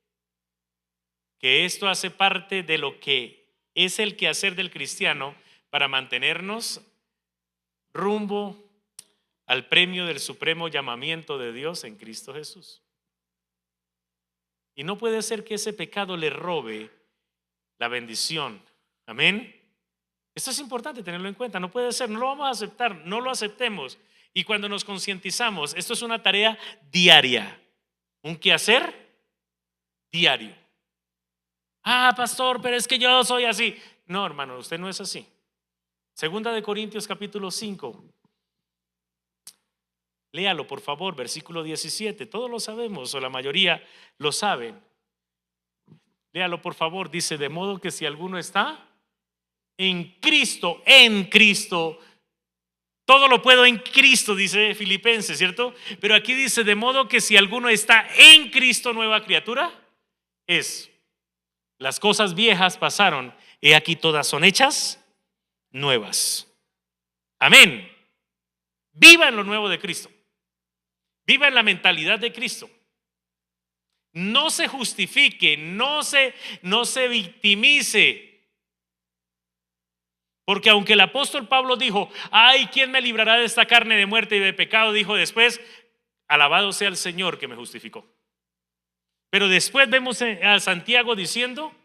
que esto hace parte de lo que es el quehacer del cristiano para mantenernos rumbo al premio del supremo llamamiento de Dios en Cristo Jesús. Y no puede ser que ese pecado le robe la bendición. Amén. Esto es importante tenerlo en cuenta. No puede ser, no lo vamos a aceptar, no lo aceptemos. Y cuando nos concientizamos, esto es una tarea diaria, un quehacer diario. Pastor, pero es que yo soy así. No, hermano, usted no es así. Segunda de Corintios capítulo 5. Léalo, por favor, versículo 17. Todos lo sabemos, o la mayoría lo saben. Léalo, por favor. Dice, de modo que si alguno está en Cristo, todo lo puedo en Cristo, dice Filipenses, ¿cierto? Pero aquí dice, de modo que si alguno está en Cristo, nueva criatura es. Las cosas viejas pasaron, he aquí todas son hechas nuevas. Amén. Viva en lo nuevo de Cristo. Viva en la mentalidad de Cristo. No se justifique, no se victimice. Porque aunque el apóstol Pablo dijo, ay, ¿quién me librará de esta carne de muerte y de pecado? Dijo después, alabado sea el Señor que me justificó. Pero después vemos a Santiago diciendo,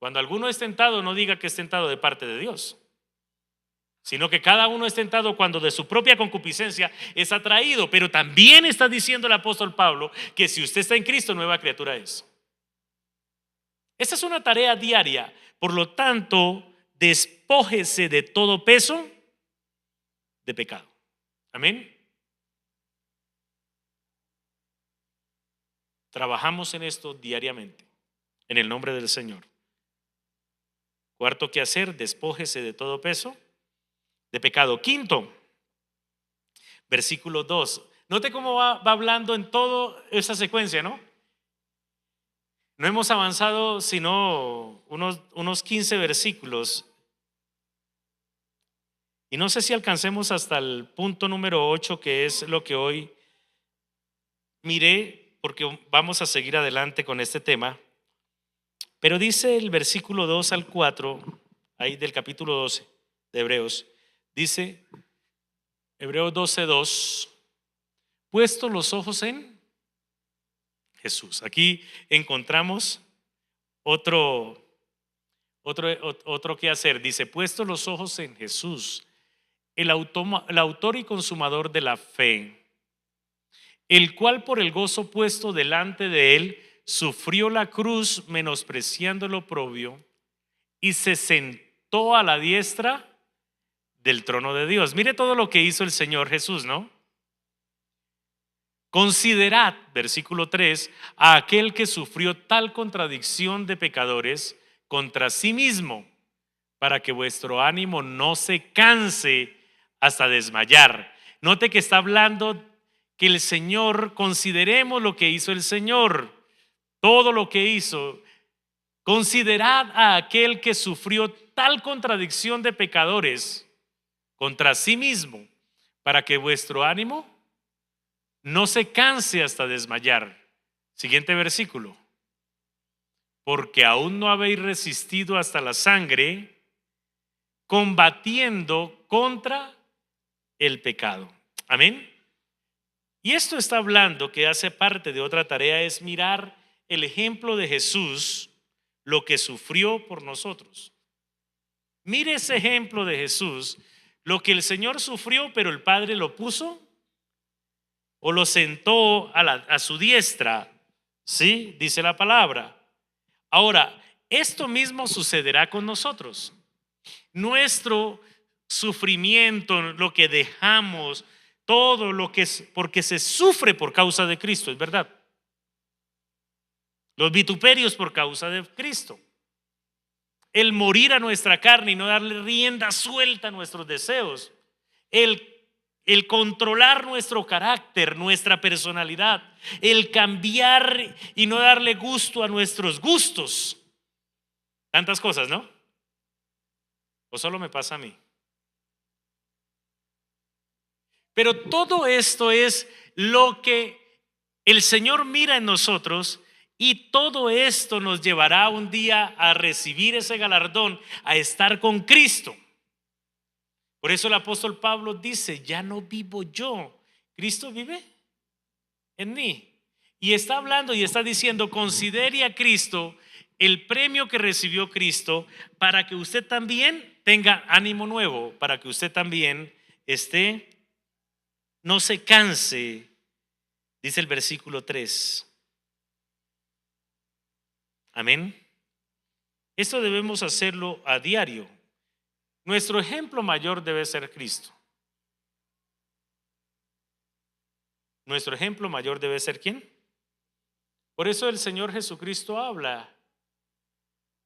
cuando alguno es tentado, no diga que es tentado de parte de Dios, sino que cada uno es tentado cuando de su propia concupiscencia es atraído. Pero también está diciendo el apóstol Pablo que si usted está en Cristo, nueva criatura es. Esta es una tarea diaria. Por lo tanto, despójese de todo peso de pecado. Amén. Trabajamos en esto diariamente, en el nombre del Señor. Cuarto que hacer, despójese de todo peso de pecado. Quinto, versículo 2. Note cómo va hablando en toda esa secuencia, ¿no? No hemos avanzado sino unos 15 versículos. Y no sé si alcancemos hasta el punto número 8, que es lo que hoy miré, porque vamos a seguir adelante con este tema. Pero dice el versículo 2 al 4, ahí del capítulo 12 de Hebreos, dice Hebreos 12:2, puesto los ojos en Jesús. Aquí encontramos otro que hacer. Dice, puesto los ojos en Jesús, el autor y consumador de la fe, el cual por el gozo puesto delante de él sufrió la cruz, menospreciando el oprobio, y se sentó a la diestra del trono de Dios. Mire todo lo que hizo el Señor Jesús, ¿no? Considerad, versículo 3, a aquel que sufrió tal contradicción de pecadores contra sí mismo, para que vuestro ánimo no se canse hasta desmayar. Note que está hablando que el Señor, consideremos lo que hizo el Señor, todo lo que hizo. Considerad a aquel que sufrió tal contradicción de pecadores contra sí mismo, para que vuestro ánimo no se canse hasta desmayar. Siguiente versículo. Porque aún no habéis resistido hasta la sangre, combatiendo contra el pecado. Amén. Y esto está hablando que hace parte de otra tarea, es mirar el ejemplo de Jesús, lo que sufrió por nosotros. Mire ese ejemplo de Jesús, lo que el Señor sufrió, pero el Padre lo puso o lo sentó a su diestra. ¿Sí? Dice la palabra. Ahora, esto mismo sucederá con nosotros. Nuestro sufrimiento, lo que dejamos, todo lo que es, porque se sufre por causa de Cristo, es verdad. Los vituperios por causa de Cristo. El morir a nuestra carne y no darle rienda suelta a nuestros deseos. El controlar nuestro carácter, nuestra personalidad. El cambiar y no darle gusto a nuestros gustos. Tantas cosas, ¿no? ¿O solo me pasa a mí? Pero todo esto es lo que el Señor mira en nosotros, y todo esto nos llevará un día a recibir ese galardón, a estar con Cristo. Por eso el apóstol Pablo dice, ya no vivo yo, Cristo vive en mí. Y está hablando y está diciendo, considere a Cristo, el premio que recibió Cristo, para que usted también tenga ánimo nuevo, para que usted también no se canse, dice el versículo 3. Amén. Esto debemos hacerlo a diario. Nuestro ejemplo mayor debe ser Cristo. Nuestro ejemplo mayor debe ser ¿quién? Por eso el Señor Jesucristo habla.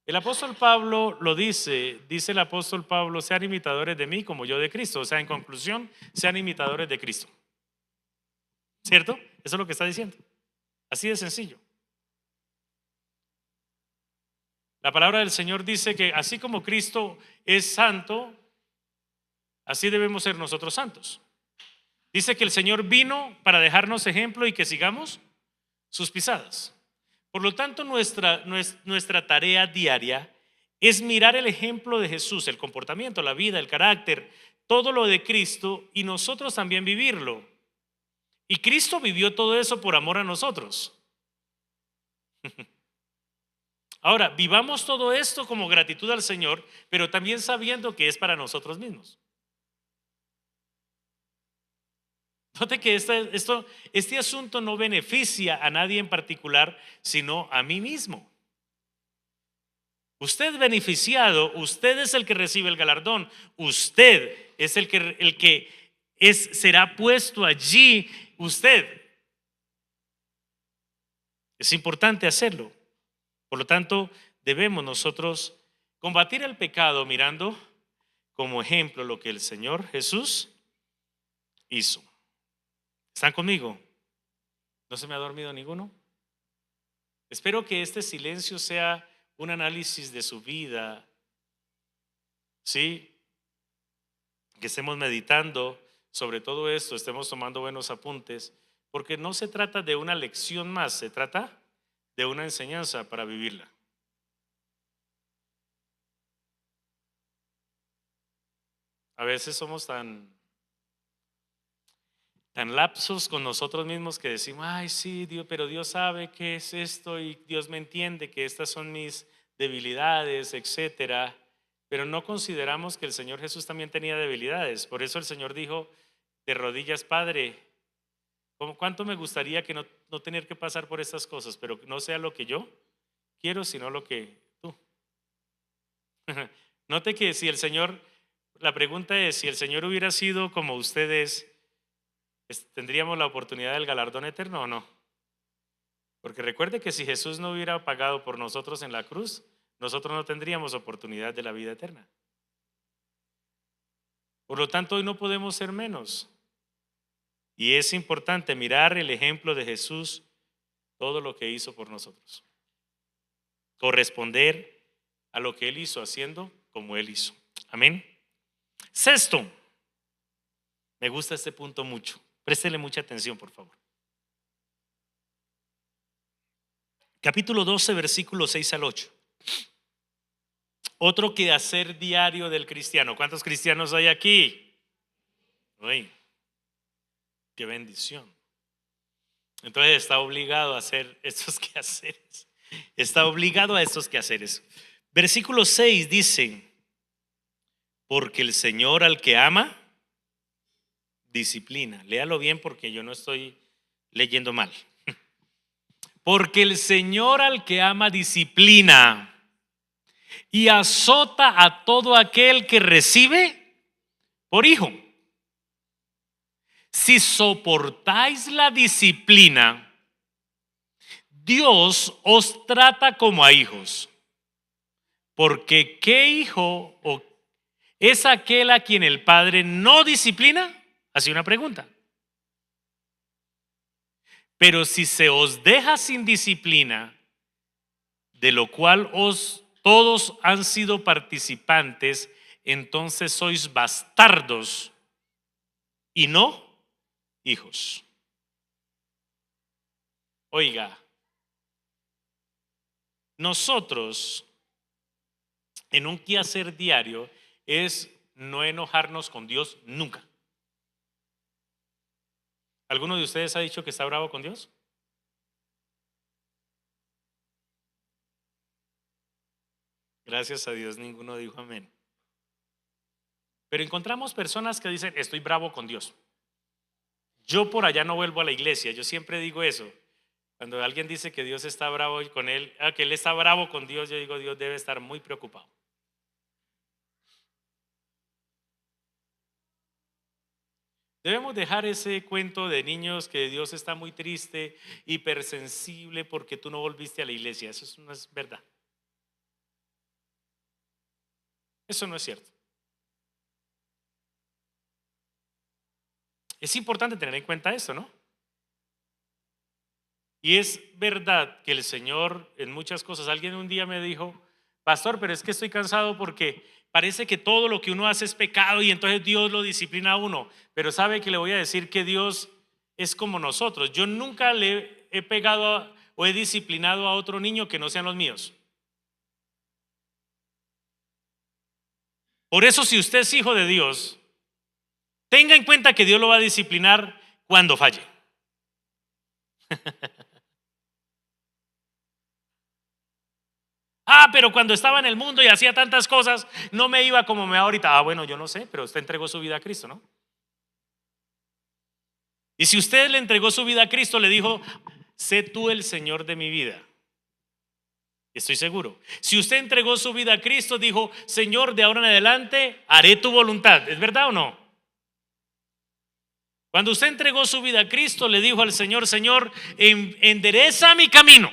El apóstol Pablo lo dice el apóstol Pablo, sean imitadores de mí como yo de Cristo. O sea, en conclusión, sean imitadores de Cristo. ¿Cierto? Eso es lo que está diciendo. Así de sencillo. La palabra del Señor dice que así como Cristo es santo, así debemos ser nosotros santos. Dice que el Señor vino para dejarnos ejemplo y que sigamos sus pisadas. Por lo tanto, nuestra tarea diaria es mirar el ejemplo de Jesús, el comportamiento, la vida, el carácter, todo lo de Cristo y nosotros también vivirlo. Y Cristo vivió todo eso por amor a nosotros. Ahora, vivamos todo esto como gratitud al Señor, pero también sabiendo que es para nosotros mismos. Note que este asunto no beneficia a nadie en particular, sino a mí mismo. Usted beneficiado, usted es el que recibe el galardón, usted es el que será puesto allí, usted. Es importante hacerlo. Por lo tanto, debemos nosotros combatir el pecado mirando como ejemplo lo que el Señor Jesús hizo. ¿Están conmigo? ¿No se me ha dormido ninguno? Espero que este silencio sea un análisis de su vida, ¿sí? Que estemos meditando sobre todo esto, estemos tomando buenos apuntes, porque no se trata de una lección más, se trata de una enseñanza para vivirla. A veces somos tan lapsos con nosotros mismos que decimos, ay sí, Dios, pero Dios sabe qué es esto y Dios me entiende que estas son mis debilidades, etcétera. Pero no consideramos que el Señor Jesús también tenía debilidades. Por eso el Señor dijo de rodillas, Padre, ¿cuánto me gustaría que no tener que pasar por estas cosas, pero no sea lo que yo quiero, sino lo que tú? Note que si el Señor, la pregunta es, si el Señor hubiera sido como ustedes, ¿tendríamos la oportunidad del galardón eterno o no? Porque recuerde que si Jesús no hubiera pagado por nosotros en la cruz, nosotros no tendríamos oportunidad de la vida eterna. Por lo tanto, hoy no podemos ser menos. Y es importante mirar el ejemplo de Jesús, todo lo que hizo por nosotros. Corresponder a lo que Él hizo, haciendo como Él hizo. Amén. Sexto, me gusta este punto mucho. Préstele mucha atención, por favor. Capítulo 12, versículos 6 al 8. Otro quehacer diario del cristiano. ¿Cuántos cristianos hay aquí? Uy, qué bendición. Entonces está obligado a hacer estos quehaceres. Está obligado a estos quehaceres. Versículo 6 dice, porque el Señor al que ama, disciplina. Léalo bien porque yo no estoy leyendo mal. Porque el Señor al que ama, disciplina y azota a todo aquel que recibe por hijo. Si soportáis la disciplina, Dios os trata como a hijos. Porque ¿qué hijo es aquel a quien el padre no disciplina? Así una pregunta. Pero si se os deja sin disciplina, de lo cual todos han sido participantes, entonces sois bastardos y no hijos. Oiga, nosotros en un quehacer diario es no enojarnos con Dios nunca. ¿Alguno de ustedes ha dicho que está bravo con Dios? Gracias a Dios, ninguno dijo amén. Pero encontramos personas que dicen, estoy bravo con Dios. Yo por allá no vuelvo a la iglesia. Yo siempre digo eso. Cuando alguien dice que Dios está bravo con él, que él está bravo con Dios, yo digo, Dios debe estar muy preocupado. Debemos dejar ese cuento de niños que Dios está muy triste, hipersensible porque tú no volviste a la iglesia. Eso no es verdad. Eso no es cierto. Es importante tener en cuenta eso, ¿no? Y es verdad que el Señor en muchas cosas, alguien un día me dijo, pastor, pero es que estoy cansado porque parece que todo lo que uno hace es pecado y entonces Dios lo disciplina a uno. Pero sabe que le voy a decir que Dios es como nosotros. Yo nunca le he pegado o he disciplinado a otro niño que no sean los míos. Por eso, si usted es hijo de Dios, tenga en cuenta que Dios lo va a disciplinar cuando falle. Pero cuando estaba en el mundo y hacía tantas cosas, no me iba como me va ahorita. Bueno, yo no sé, pero usted entregó su vida a Cristo, ¿no? Y si usted le entregó su vida a Cristo, le dijo, sé tú el Señor de mi vida. Estoy seguro. Si usted entregó su vida a Cristo, dijo, Señor, de ahora en adelante haré tu voluntad. ¿Es verdad o no? Cuando usted entregó su vida a Cristo, le dijo al Señor, Señor, endereza mi camino.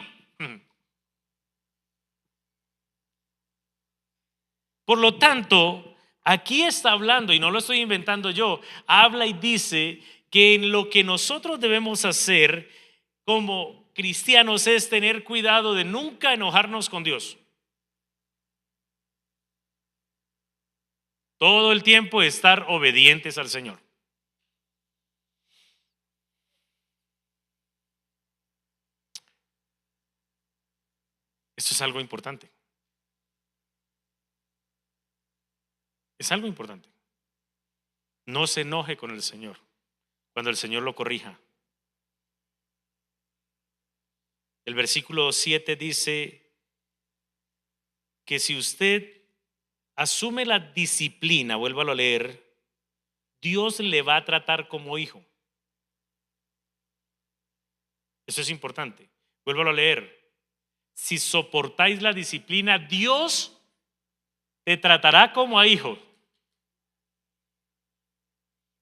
Por lo tanto, aquí está hablando, y no lo estoy inventando yo, habla y dice que en lo que nosotros debemos hacer como cristianos es tener cuidado de nunca enojarnos con Dios. Todo el tiempo estar obedientes al Señor. Esto es algo importante. Es algo importante. No se enoje con el Señor cuando el Señor lo corrija. El versículo 7 dice que si usted asume la disciplina, vuélvalo a leer, Dios le va a tratar como hijo. Eso es importante. Vuélvalo a leer. Si soportáis la disciplina, Dios te tratará como a hijo.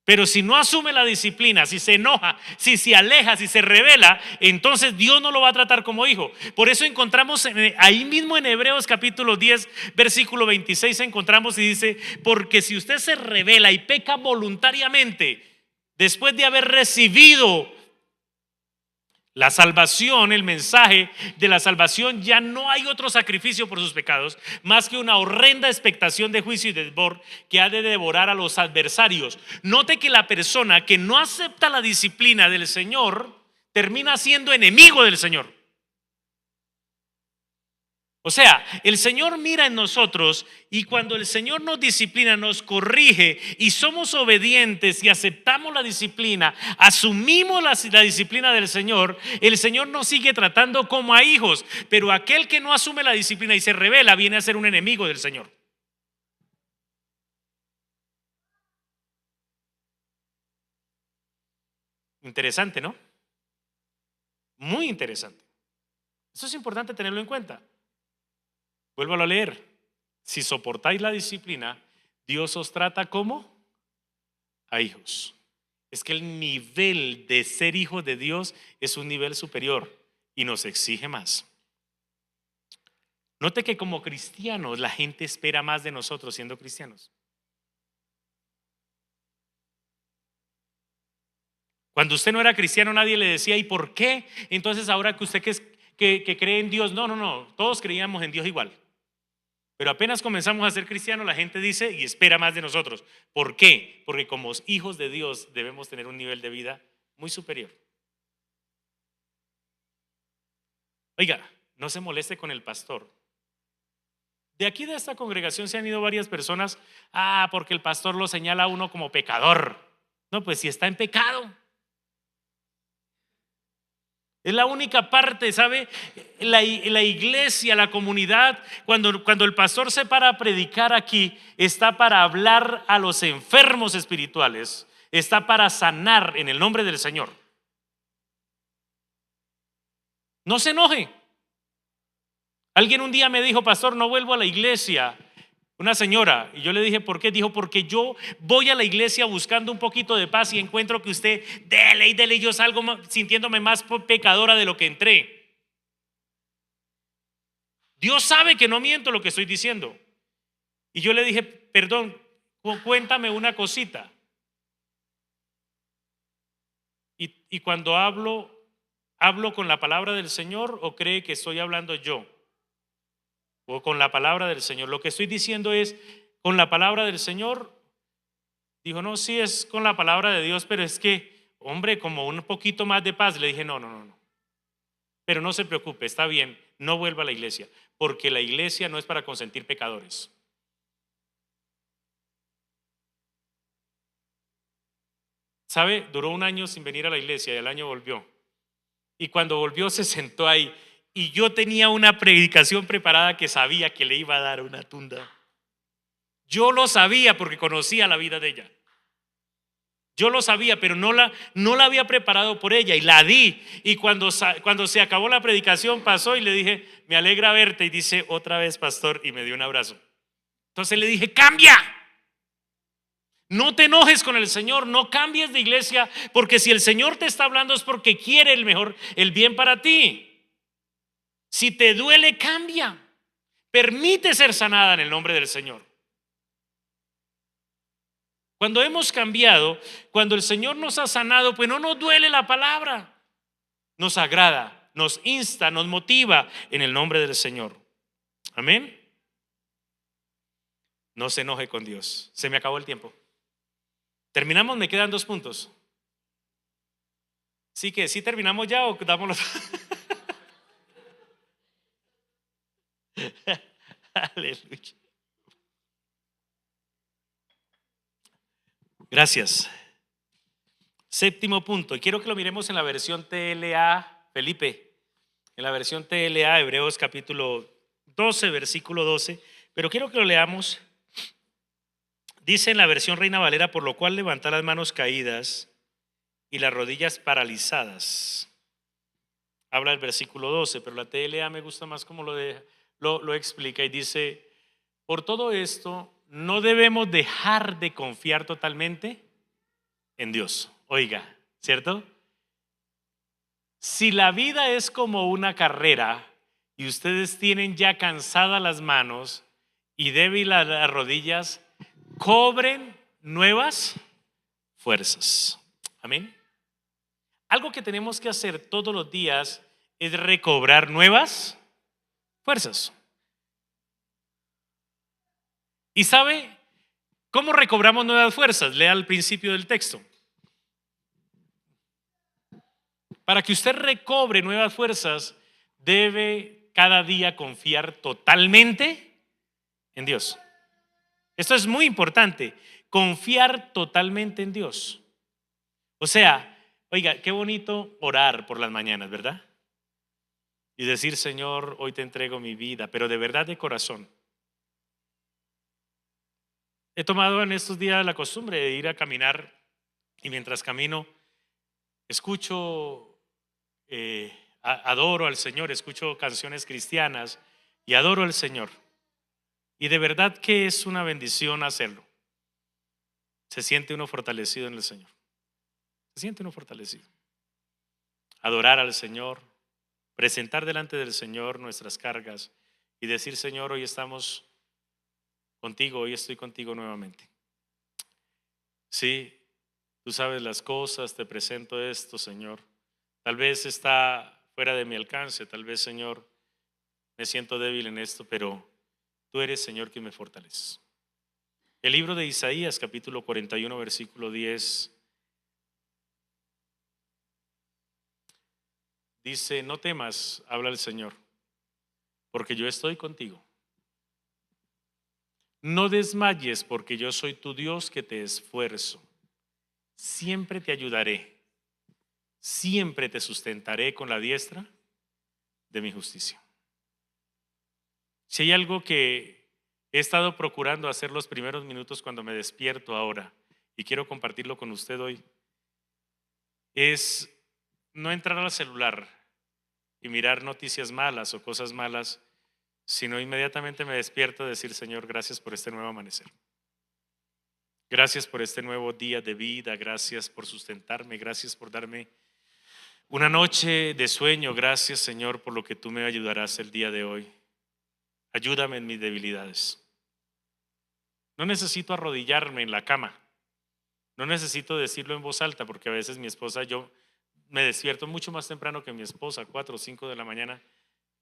Pero si no asume la disciplina, si se enoja, si se aleja, si se revela, entonces Dios no lo va a tratar como hijo. Por eso encontramos ahí mismo en Hebreos capítulo 10, versículo 26, encontramos y dice, porque si usted se revela y peca voluntariamente, después de haber recibido la salvación, el mensaje de la salvación, ya no hay otro sacrificio por sus pecados más que una horrenda expectación de juicio y de devor que ha de devorar a los adversarios. Note que la persona que no acepta la disciplina del Señor termina siendo enemigo del Señor. O sea, el Señor mira en nosotros y cuando el Señor nos disciplina, nos corrige y somos obedientes y aceptamos la disciplina, asumimos la disciplina del Señor, el Señor nos sigue tratando como a hijos, pero aquel que no asume la disciplina y se revela viene a ser un enemigo del Señor. Interesante, ¿no? Muy interesante. Eso es importante tenerlo en cuenta. Vuélvalo a leer. Si soportáis la disciplina, Dios os trata como a hijos. Es que el nivel de ser hijo de Dios es un nivel superior y nos exige más. Note que como cristianos la gente espera más de nosotros siendo cristianos. Cuando usted no era cristiano nadie le decía ¿y por qué? Entonces ahora que usted que cree en Dios, no, todos creíamos en Dios igual. Pero apenas comenzamos a ser cristianos, la gente dice y espera más de nosotros. ¿Por qué? Porque como hijos de Dios debemos tener un nivel de vida muy superior. Oiga, no se moleste con el pastor. De aquí de esta congregación se han ido varias personas, porque el pastor lo señala a uno como pecador. No, pues si está en pecado. Es la única parte, ¿sabe? La iglesia, la comunidad, cuando el pastor se para a predicar aquí, está para hablar a los enfermos espirituales, está para sanar en el nombre del Señor. No se enoje. Alguien un día me dijo, pastor, no vuelvo a la iglesia Una señora, y yo le dije, ¿por qué? Dijo, porque yo voy a la iglesia buscando un poquito de paz y encuentro que usted, dele y dele, y yo salgo sintiéndome más pecadora de lo que entré. Dios sabe que no miento lo que estoy diciendo. Y yo le dije, perdón, cuéntame una cosita. Y cuando hablo con la palabra del Señor, o cree que estoy hablando yo, o con la palabra del Señor. Lo que estoy diciendo es con la palabra del Señor. Dijo, no, sí es con la palabra de Dios, pero es que, hombre, como un poquito más de paz. Le dije, no, no, no, no. Pero no se preocupe, está bien, no vuelva a la iglesia, porque la iglesia no es para consentir pecadores. ¿Sabe? Duró un año sin venir a la iglesia y al año volvió. Y cuando volvió se sentó ahí. Y yo tenía una predicación preparada que sabía que le iba a dar una tunda. Yo lo sabía porque conocía la vida de ella. Yo lo sabía, pero no la había preparado por ella y la di. Y cuando se acabó la predicación pasó y le dije, me alegra verte. Y dice, otra vez, pastor, y me dio un abrazo. Entonces le dije, cambia. No te enojes con el Señor, no cambies de iglesia, porque si el Señor te está hablando es porque quiere el bien para ti. Si te duele, cambia. Permite ser sanada en el nombre del Señor. Cuando hemos cambiado, cuando el Señor nos ha sanado, pues no nos duele la palabra. Nos agrada, nos insta, nos motiva en el nombre del Señor. Amén. No se enoje con Dios. Se me acabó el tiempo. ¿Terminamos? Me quedan 2 puntos. Sí que sí terminamos ya o damos los... Aleluya. Gracias. 7º punto, y quiero que lo miremos en la versión TLA, Felipe, en la versión TLA, Hebreos capítulo 12, versículo 12, pero quiero que lo leamos. Dice en la versión Reina Valera, por lo cual levanta las manos caídas y las rodillas paralizadas. Habla el versículo 12, pero la TLA me gusta más como lo explica y dice, por todo esto no debemos dejar de confiar totalmente en Dios. Oiga, ¿cierto? Si la vida es como una carrera y ustedes tienen ya cansadas las manos y débiles las rodillas, cobren nuevas fuerzas. Amén. Algo que tenemos que hacer todos los días es recobrar nuevas fuerzas. ¿Y sabe cómo recobramos nuevas fuerzas? Lea al principio del texto. Para que usted recobre nuevas fuerzas, debe cada día confiar totalmente en Dios. Esto es muy importante, confiar totalmente en Dios. O sea, oiga, qué bonito orar por las mañanas, ¿verdad? Y decir, Señor, hoy te entrego mi vida, pero de verdad de corazón. He tomado en estos días la costumbre de ir a caminar y mientras camino escucho, adoro al Señor, escucho canciones cristianas y adoro al Señor. Y de verdad que es una bendición hacerlo. Se siente uno fortalecido en el Señor. Se siente uno fortalecido. Adorar al Señor, presentar delante del Señor nuestras cargas y decir, Señor, hoy estamos contigo, hoy estoy contigo nuevamente. Sí, tú sabes las cosas, te presento esto, Señor. Tal vez está fuera de mi alcance, tal vez, Señor, me siento débil en esto, pero tú eres, Señor, quien me fortaleces. El libro de Isaías, capítulo 41, versículo 10, dice, no temas, habla el Señor, porque yo estoy contigo. No desmayes, porque yo soy tu Dios que te esfuerzo. Siempre te ayudaré. Siempre te sustentaré con la diestra de mi justicia. Si hay algo que he estado procurando hacer los primeros minutos cuando me despierto ahora, y quiero compartirlo con usted hoy, es no entrar al celular y mirar noticias malas o cosas malas, sino inmediatamente me despierto a decir, Señor, gracias por este nuevo amanecer. Gracias por este nuevo día de vida, gracias por sustentarme, gracias por darme una noche de sueño. Gracias, Señor, por lo que tú me ayudarás el día de hoy. Ayúdame en mis debilidades. No necesito arrodillarme en la cama. No necesito decirlo en voz alta, porque a veces mi esposa, yo me despierto mucho más temprano que mi esposa, 4 o 5 de la mañana,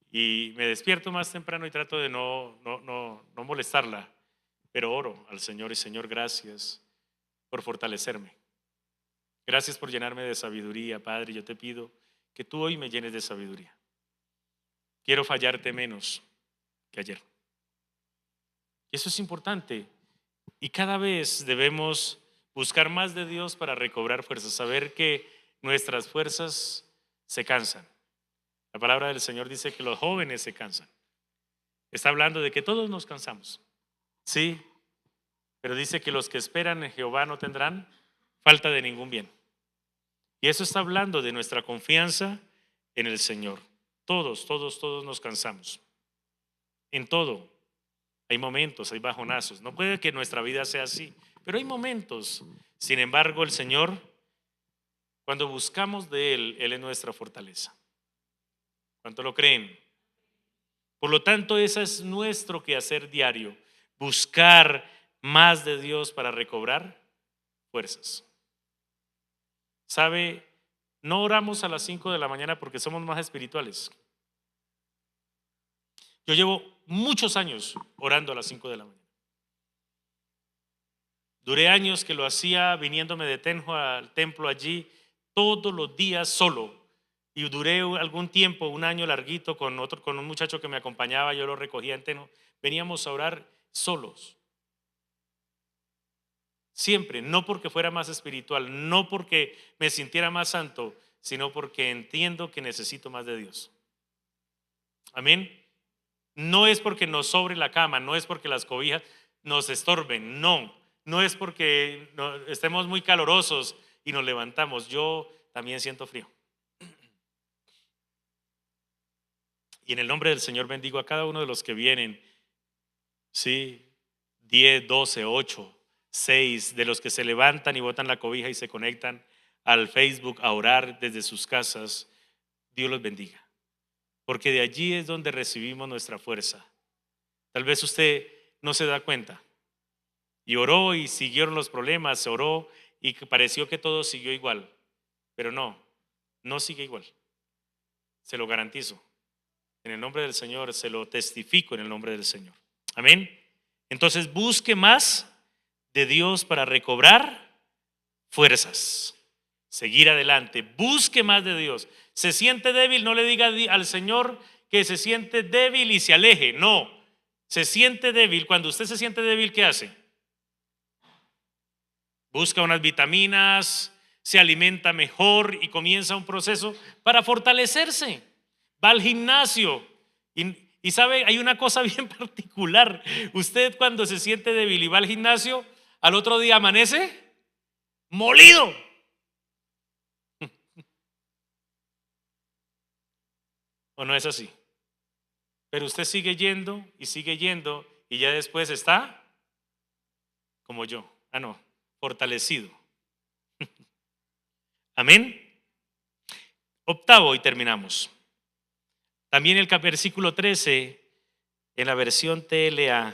y me despierto más temprano y trato de no molestarla, pero oro al Señor y Señor, gracias por fortalecerme. Gracias por llenarme de sabiduría, Padre. Yo te pido que tú hoy me llenes de sabiduría. Quiero fallarte menos que ayer. Y eso es importante. Y cada vez debemos buscar más de Dios para recobrar fuerzas, saber que nuestras fuerzas se cansan. La palabra del Señor dice que los jóvenes se cansan. Está hablando de que todos nos cansamos. Sí, pero dice que los que esperan en Jehová no tendrán falta de ningún bien. Y eso está hablando de nuestra confianza en el Señor. Todos nos cansamos. En todo. Hay momentos, hay bajonazos. No puede que nuestra vida sea así, pero hay momentos. Sin embargo, el Señor, cuando buscamos de Él es nuestra fortaleza. ¿Cuánto lo creen? Por lo tanto, ese es nuestro quehacer diario. Buscar más de Dios para recobrar fuerzas. ¿Sabe? No oramos a las 5 de la mañana porque somos más espirituales. Yo llevo muchos años orando a las 5 de la mañana. Duré años que lo hacía viniéndome de Tenjo al templo allí todos los días solo. Y duré algún tiempo, un año larguito con un muchacho que me acompañaba, yo lo recogía en Tenjo. Veníamos a orar solos. Siempre, no porque fuera más espiritual, no porque me sintiera más santo, sino porque entiendo que necesito más de Dios. Amén. No es porque nos sobre la cama, no es porque las cobijas nos estorben, no es porque estemos muy calorosos y nos levantamos. Yo también siento frío. Y en el nombre del Señor bendigo a cada uno de los que vienen, sí, 10, 12, 8, 6, de los que se levantan y botan la cobija y se conectan al Facebook a orar desde sus casas. Dios los bendiga, porque de allí es donde recibimos nuestra fuerza. Tal vez usted no se da cuenta y oró y siguieron los problemas, oró y pareció que todo siguió igual, pero no sigue igual. Se lo garantizo. En el nombre del Señor, se lo testifico en el nombre del Señor. Amén. Entonces busque más de Dios para recobrar fuerzas, seguir adelante. Busque más de Dios. Se siente débil, no le diga al Señor que se siente débil y se aleje. No, se siente débil. Cuando usted se siente débil, ¿qué hace? Busca unas vitaminas, se alimenta mejor y comienza un proceso para fortalecerse. Va al gimnasio y sabe, hay una cosa bien particular. Usted cuando se siente débil y va al gimnasio, al otro día amanece molido. ¿O no es así? Pero usted sigue yendo y ya después está como yo. No, fortalecido. Amén. Octavo y terminamos. También el versículo 13 en la versión TLA.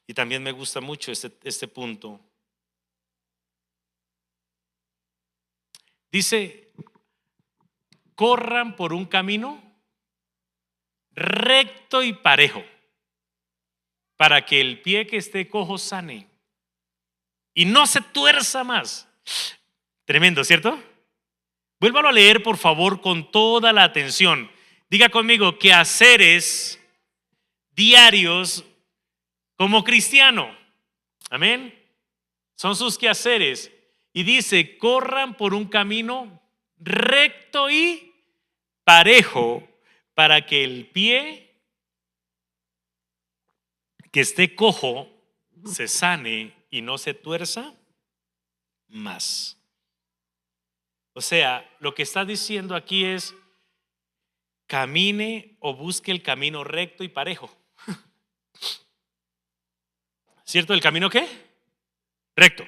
Y también me gusta mucho este punto. Dice, corran por un camino recto y parejo, para que el pie que esté cojo sane y no se tuerza más. Tremendo, ¿cierto? Vuélvalo a leer, por favor, con toda la atención. Diga conmigo, quehaceres diarios como cristiano. Amén. Son sus quehaceres. Y dice, corran por un camino recto y parejo, para que el pie que esté cojo se sane y no se tuerza más. O sea, lo que está diciendo aquí es, camine o busque el camino recto y parejo. ¿Cierto? ¿El camino qué? Recto.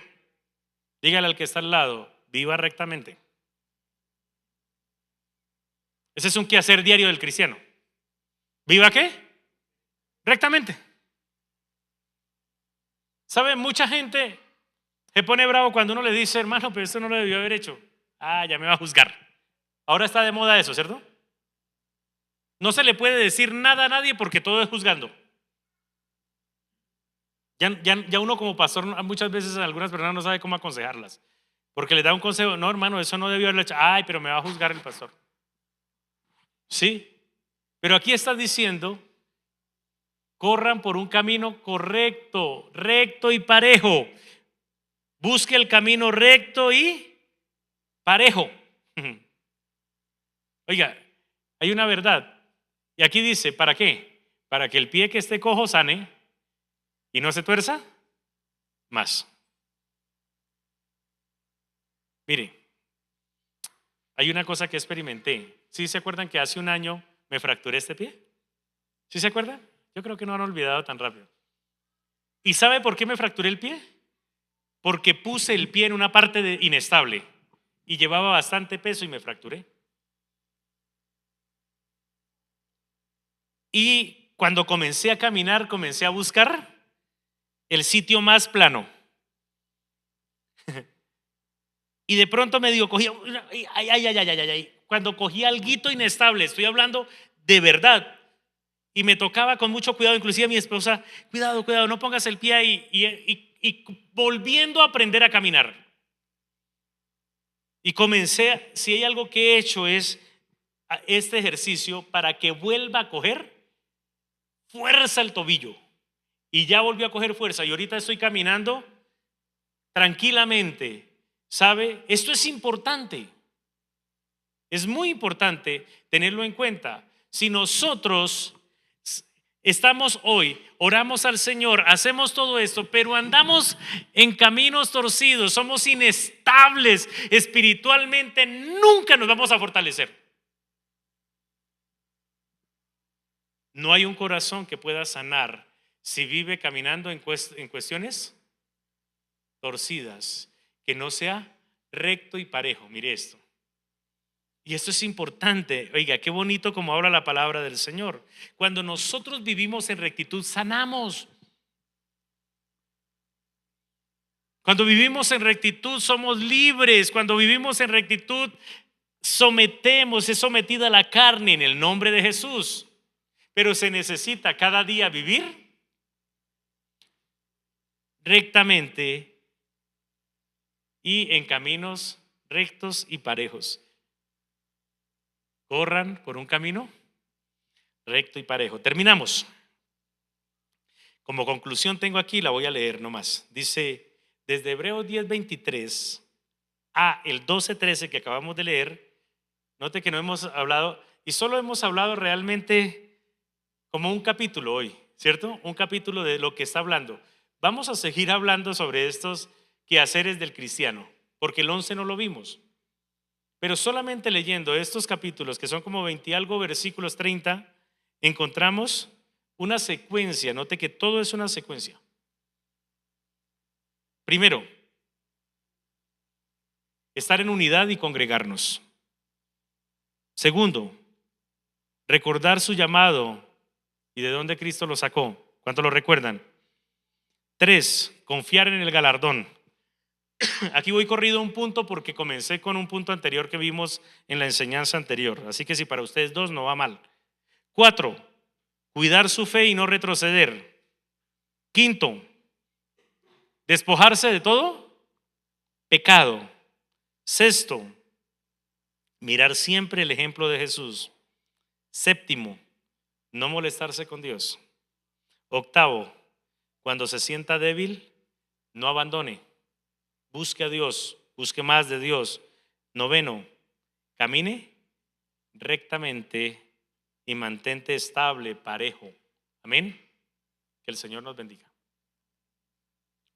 Dígale al que está al lado, viva rectamente. Ese es un quehacer diario del cristiano. ¿Viva qué? Rectamente. ¿Sabe? Mucha gente se pone bravo cuando uno le dice, hermano, pero esto no lo debió haber hecho. Ah, ya me va a juzgar. Ahora está de moda eso, ¿cierto? No se le puede decir nada a nadie porque todo es juzgando. Ya uno como pastor muchas veces a algunas personas no sabe cómo aconsejarlas. Porque les da un consejo, no hermano, eso no debió haberlo hecho. Ay, pero me va a juzgar el pastor. Sí, pero aquí está diciendo, corran por un camino correcto, recto y parejo. Busque el camino recto y parejo. Oiga, hay una verdad. Y aquí dice, ¿para qué? Para que el pie que esté cojo sane y no se tuerza más. Mire, hay una cosa que experimenté. ¿Sí se acuerdan que hace un año me fracturé este pie? ¿Sí se acuerdan? Yo creo que no han olvidado tan rápido. ¿Y sabe por qué me fracturé el pie? Porque puse el pie en una parte inestable y llevaba bastante peso y me fracturé. Y cuando comencé a caminar, comencé a buscar el sitio más plano. Y de pronto me digo, cogía, cuando cogía alguito inestable, estoy hablando de verdad, y me tocaba con mucho cuidado, inclusive a mi esposa, cuidado, no pongas el pie ahí, y volviendo a aprender a caminar. Y comencé, si hay algo que he hecho es este ejercicio para que vuelva a coger fuerza el tobillo. Y ya volvió a coger fuerza y ahorita estoy caminando tranquilamente. ¿Sabe? Esto es importante. Es muy importante tenerlo en cuenta. Si nosotros estamos hoy, oramos al Señor, hacemos todo esto, pero andamos en caminos torcidos, somos inestables espiritualmente, nunca nos vamos a fortalecer. No hay un corazón que pueda sanar si vive caminando en cuestiones torcidas, que no sea recto y parejo. Mire esto. Y esto es importante. Oiga, qué bonito como habla la palabra del Señor. Cuando nosotros vivimos en rectitud, sanamos. Cuando vivimos en rectitud, somos libres. Cuando vivimos en rectitud, es sometida la carne en el nombre de Jesús. Pero se necesita cada día vivir rectamente y en caminos rectos y parejos. Corran por un camino recto y parejo. Terminamos. Como conclusión tengo aquí, la voy a leer nomás. Dice, desde Hebreos 10:23 a el 12:13 que acabamos de leer, note que no hemos hablado, y solo hemos hablado realmente como un capítulo hoy, ¿cierto? Un capítulo de lo que está hablando. Vamos a seguir hablando sobre estos quehaceres del cristiano, porque el 11 no lo vimos. Pero solamente leyendo estos capítulos, que son como 20 y algo versículos 30, encontramos una secuencia. Note que todo es una secuencia. Primero, estar en unidad y congregarnos. Segundo, recordar su llamado y de dónde Cristo lo sacó. ¿Cuánto lo recuerdan? 3, confiar en el galardón. Aquí voy corrido un punto porque comencé con un punto anterior que vimos en la enseñanza anterior. Así que si para ustedes 2 no va mal. 4, cuidar su fe y no retroceder. 5, despojarse de todo pecado. 6, mirar siempre el ejemplo de Jesús. 7, no molestarse con Dios. 8, cuando se sienta débil, no abandone. Busque a Dios, busque más de Dios. 9, camine rectamente y mantente estable, parejo. Amén. Que el Señor nos bendiga.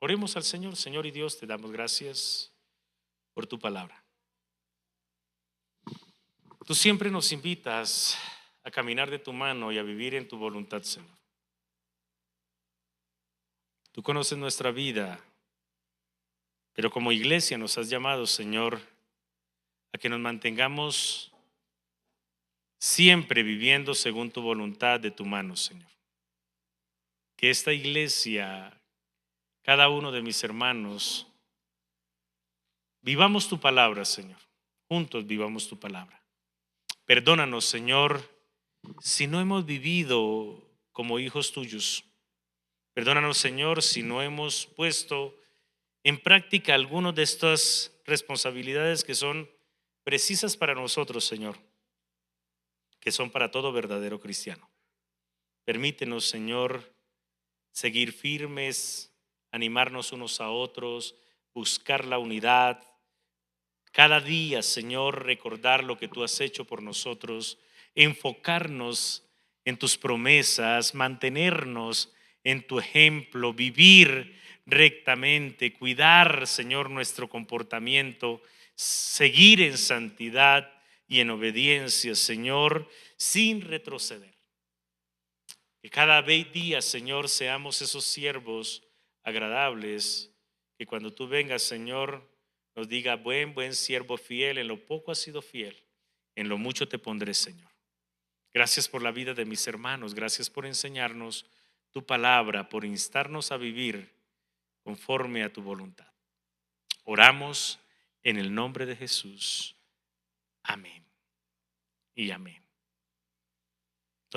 Oremos al Señor. Señor y Dios, te damos gracias por tu palabra. Tú siempre nos invitas a caminar de tu mano y a vivir en tu voluntad, Señor. Tú conoces nuestra vida, pero como iglesia nos has llamado, Señor, a que nos mantengamos siempre viviendo según tu voluntad de tu mano, Señor. Que esta iglesia, cada uno de mis hermanos, vivamos tu palabra, Señor. Juntos vivamos tu palabra. Perdónanos, Señor, si no hemos vivido como hijos tuyos. Perdónanos, Señor, si no hemos puesto en práctica algunas de estas responsabilidades que son precisas para nosotros, Señor, que son para todo verdadero cristiano. Permítenos, Señor, seguir firmes, animarnos unos a otros, buscar la unidad. Cada día, Señor, recordar lo que tú has hecho por nosotros, enfocarnos en tus promesas, mantenernos en tu ejemplo, vivir rectamente, cuidar, Señor, nuestro comportamiento, seguir en santidad y en obediencia, Señor, sin retroceder. Que cada día, Señor, seamos esos siervos agradables, que cuando tú vengas, Señor, nos diga, buen siervo fiel, en lo poco has sido fiel, en lo mucho te pondré, Señor. Gracias por la vida de mis hermanos, gracias por enseñarnos tu palabra, por instarnos a vivir conforme a tu voluntad. Oramos en el nombre de Jesús. Amén y amén.